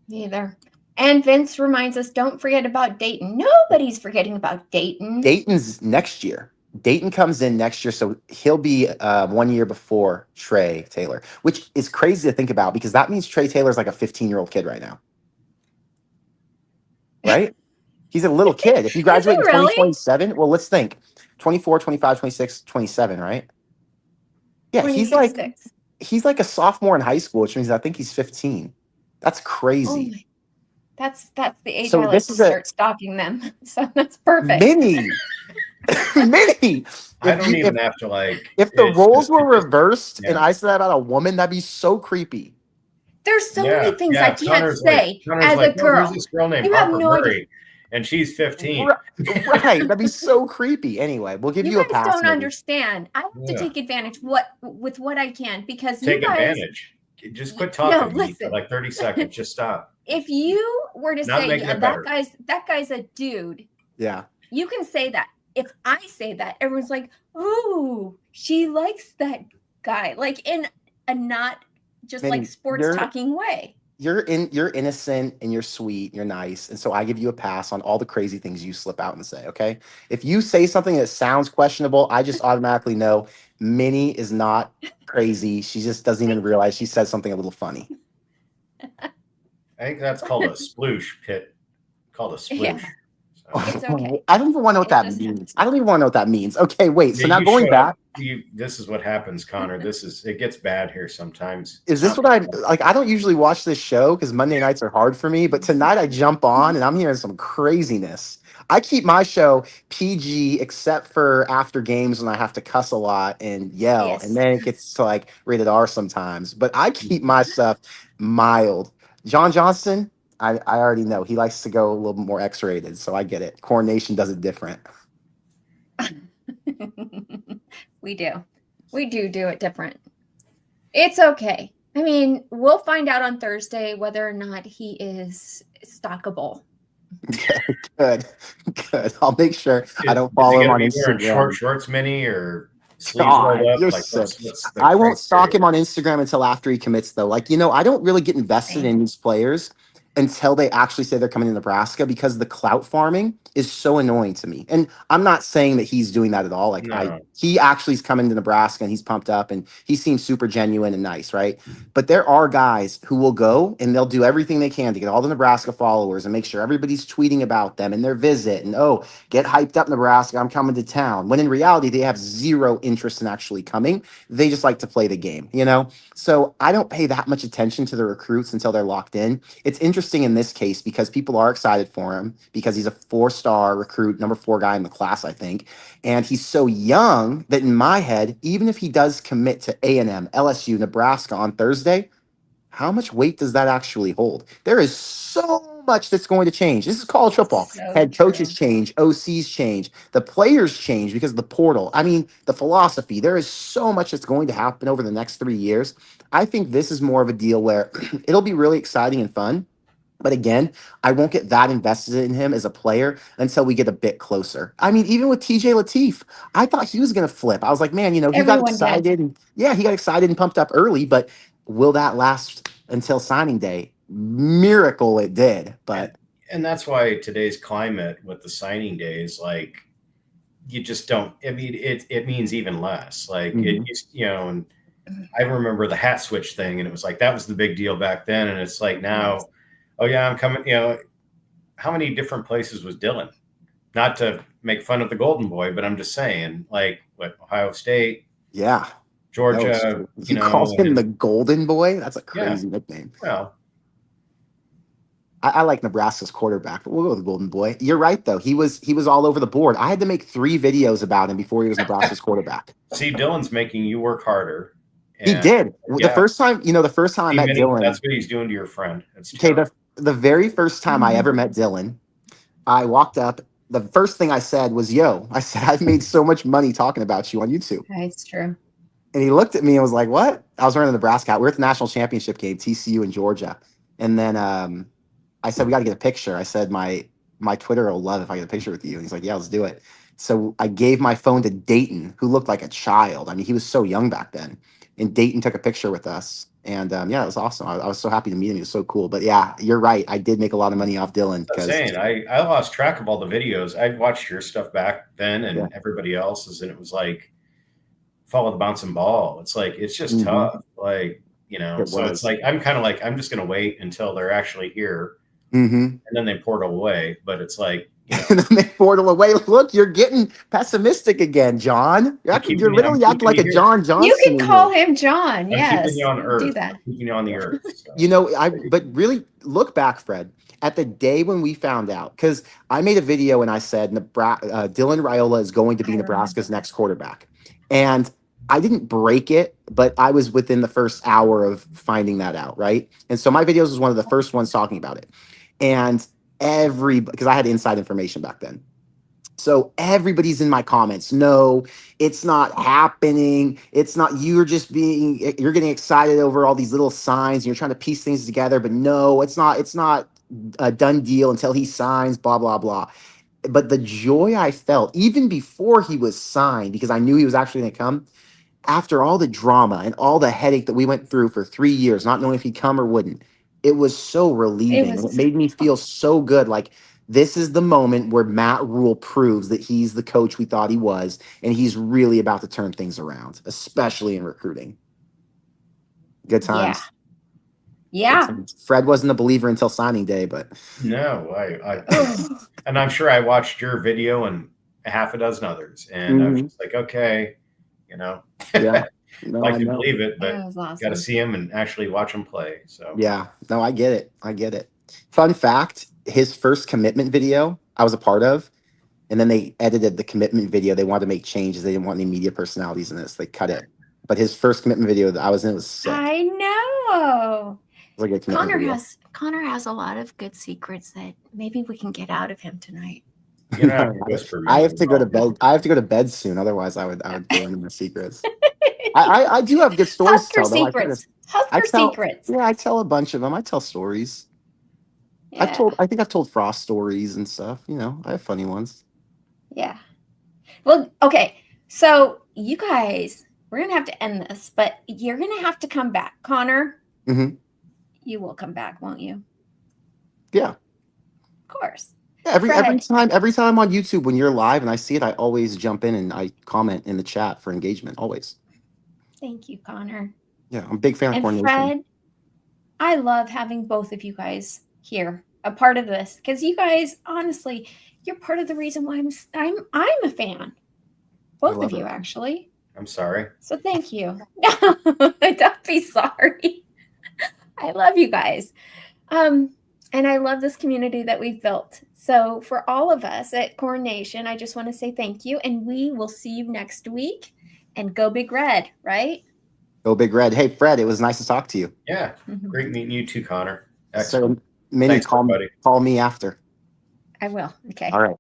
either. And Vince reminds us, don't forget about Dayton. Nobody's forgetting about Dayton. Dayton's next year. Dayton comes in next year, so he'll be 1 year before Trae Taylor, which is crazy to think about because that means Trae Taylor's like a 15-year-old kid right now. Right? He's a little kid. If you graduate in 2027, well, let's think. 24, 25, 26, 27, right? Yeah, he's like a sophomore in high school, which means I think he's 15. That's crazy. Oh that's the age I like to start stalking them. So that's perfect. Minnie. I don't even have to like. If the roles were reversed and I said that about a woman, that'd be so creepy. There's so many things I can't say as a girl. There's this girl named you Harper have no Murray, idea. and she's 15. Right. That'd be so creepy. Anyway, we'll give you a pass. You guys don't understand. I have to take advantage with what I can because take you guys advantage. Just quit talking to me for like 30 seconds. Just stop. If you were to say that guy's a dude, yeah, you can say that. If I say that, everyone's like, "Oh, she likes that guy," like in a not just like sports talking way. You're innocent and you're sweet, you're nice, and so I give you a pass on all the crazy things you slip out and say. Okay, if you say something that sounds questionable, I just automatically know Minnie is not crazy. She just doesn't even realize she said something a little funny. I think that's called a sploosh pit. Called a sploosh. Yeah. It's okay. I don't even want to know what that means. I don't even want to know what that means. Okay, wait. So now going back. This is what happens, Connor. It gets bad here sometimes. Is this what I like? I don't usually watch this show because Monday nights are hard for me, but tonight I jump on and I'm hearing some craziness. I keep my show PG except for after games when I have to cuss a lot and yell, and then it gets to like rated R sometimes. But I keep my stuff mild. John Johnson, I already know he likes to go a little more X-rated, so I get it. Corn Nation does it different. We do it different. It's okay. I mean, we'll find out on Thursday whether or not he is stockable. Good. I'll make sure I don't follow him on Instagram. Short shorts, Minnie, or sleeves rolled up. You're sick. I won't stalk him on Instagram until after he commits, though. Like, I don't really get invested in these players until they actually say they're coming to Nebraska because the clout farming is so annoying to me. And I'm not saying that he's doing that at all. Like he actually is coming to Nebraska and he's pumped up and he seems super genuine and nice, right? But there are guys who will go and they'll do everything they can to get all the Nebraska followers and make sure everybody's tweeting about them and their visit and, get hyped up, Nebraska, I'm coming to town. When in reality, they have zero interest in actually coming. They just like to play the game, So I don't pay that much attention to the recruits until they're locked in. It's interesting in this case because people are excited for him because he's a 4-star recruit, number 4 guy in the class, I think. And he's so young that in my head, even if he does commit to A&M, LSU, Nebraska on Thursday, how much weight does that actually hold? There is so much that's going to change. This is college football. Head coaches change, OCs change, the players change because of the portal. I mean, the philosophy. There is so much that's going to happen over the next 3 years. I think this is more of a deal where it'll be really exciting and fun. But again, I won't get that invested in him as a player until we get a bit closer. I mean, even with TJ Lateef, I thought he was going to flip. I was like, man, he got excited. He got excited and pumped up early, but will that last until signing day? Miracle it did. But and that's why today's climate with the signing days, like you just don't, I mean, it means even less. Like it used, and I remember the hat switch thing and it was like, that was the big deal back then. And it's like now, oh yeah, I'm coming. How many different places was Dylan? Not to make fun of the Golden Boy, but I'm just saying, like, Ohio State, Georgia. You called him the Golden Boy? That's a crazy nickname. Well, I like Nebraska's quarterback, but we'll go with the Golden Boy. You're right, though. He was all over the board. I had to make 3 videos about him before he was Nebraska's quarterback. See, Dylan's making you work harder. He And did. The yeah, first time I met Minnie, Dylan. that's what he's doing to your friend. It's Okay, terrible. the very first time I ever met Dylan, I walked up. The first thing I said was, "Yo," I said, "I've made so much money talking about you on YouTube." That's true. And he looked at me and was like, "What?" I was wearing the Nebraska hat. We were at the national championship game, TCU in Georgia. And then I said, "We got to get a picture." I said, my Twitter will love if I get a picture with you. And he's like, "Yeah, let's do it." So I gave my phone to Dayton, who looked like a child. I mean, he was so young back then. And Dayton took a picture with us. And yeah, it was awesome. I was so happy to meet him. He was so cool. But yeah, you're right. I did make a lot of money off Dylan. I'm saying I lost track of all the videos. I'd watched your stuff back then and everybody else's, and it was like follow the bouncing ball. It's like it's just tough. Like, it's like I'm kind of like I'm just gonna wait until they're actually here. And then they portal away. But it's like, and then they portal away. Look, you're getting pessimistic again, John. You're literally acting like a John Johnson. You can call him John. Yes, keeping you on Earth. do that. Keeping you on the Earth. So. But really look back, Fred, at the day when we found out, because I made a video and I said Dylan Raiola is going to be Nebraska's next quarterback, and I didn't break it, but I was within the first hour of finding that out, right? And so my videos was one of the first ones talking about it. And because I had inside information back then. So everybody's in my comments. No, it's not happening. It's not, you're getting excited over all these little signs and you're trying to piece things together, but no, it's not a done deal until he signs, blah, blah, blah. But the joy I felt even before he was signed, because I knew he was actually going to come, after all the drama and all the headache that we went through for 3 years, not knowing if he'd come or wouldn't, it was so relieving. And it made me feel so good. Like, this is the moment where Matt Rule proves that he's the coach we thought he was, and he's really about to turn things around, especially in recruiting. Good times. Yeah. Good times. Fred wasn't a believer until signing day, but no, I and I'm sure I watched your video and a half a dozen others, and I was just like, okay, yeah. No, like to believe it, but awesome. Got to see him and actually watch him play. So yeah, no, I get it. Fun fact: his first commitment video I was a part of, and then they edited the commitment video. They wanted to make changes. They didn't want any media personalities in this. They cut it. But his first commitment video that I was in was sick. I know. It was like a Connor has a lot of good secrets that maybe we can get out of him tonight. I have to go to bed. I have to go to bed soon. Otherwise, I would go into my secrets. I do have good stories to tell. Secrets. Husker secrets. Yeah, I tell a bunch of them. I tell stories. Yeah. I think I've told Frost stories and stuff. I have funny ones. Yeah. Well, okay. So you guys, we're gonna have to end this, but you're gonna have to come back, Connor. Mm-hmm. You will come back, won't you? Yeah. Of course. Yeah, every time on YouTube when you're live and I see it, I always jump in and I comment in the chat for engagement. Always. Thank you, Connor. Yeah, I'm a big fan of Corn Nation. Fred, I love having both of you guys here, a part of this, because you guys, honestly, you're part of the reason why I'm a fan. Both of you, actually. I'm sorry. So thank you. No, don't be sorry. I love you guys. And I love this community that we've built. So for all of us at Corn Nation, I just want to say thank you. And we will see you next week. And go Big Red, right? Go Big Red. Hey, Fred, it was nice to talk to you. Yeah. Great meeting you too, Connor. Excellent. So, Minnie, call me after. I will. Okay. All right.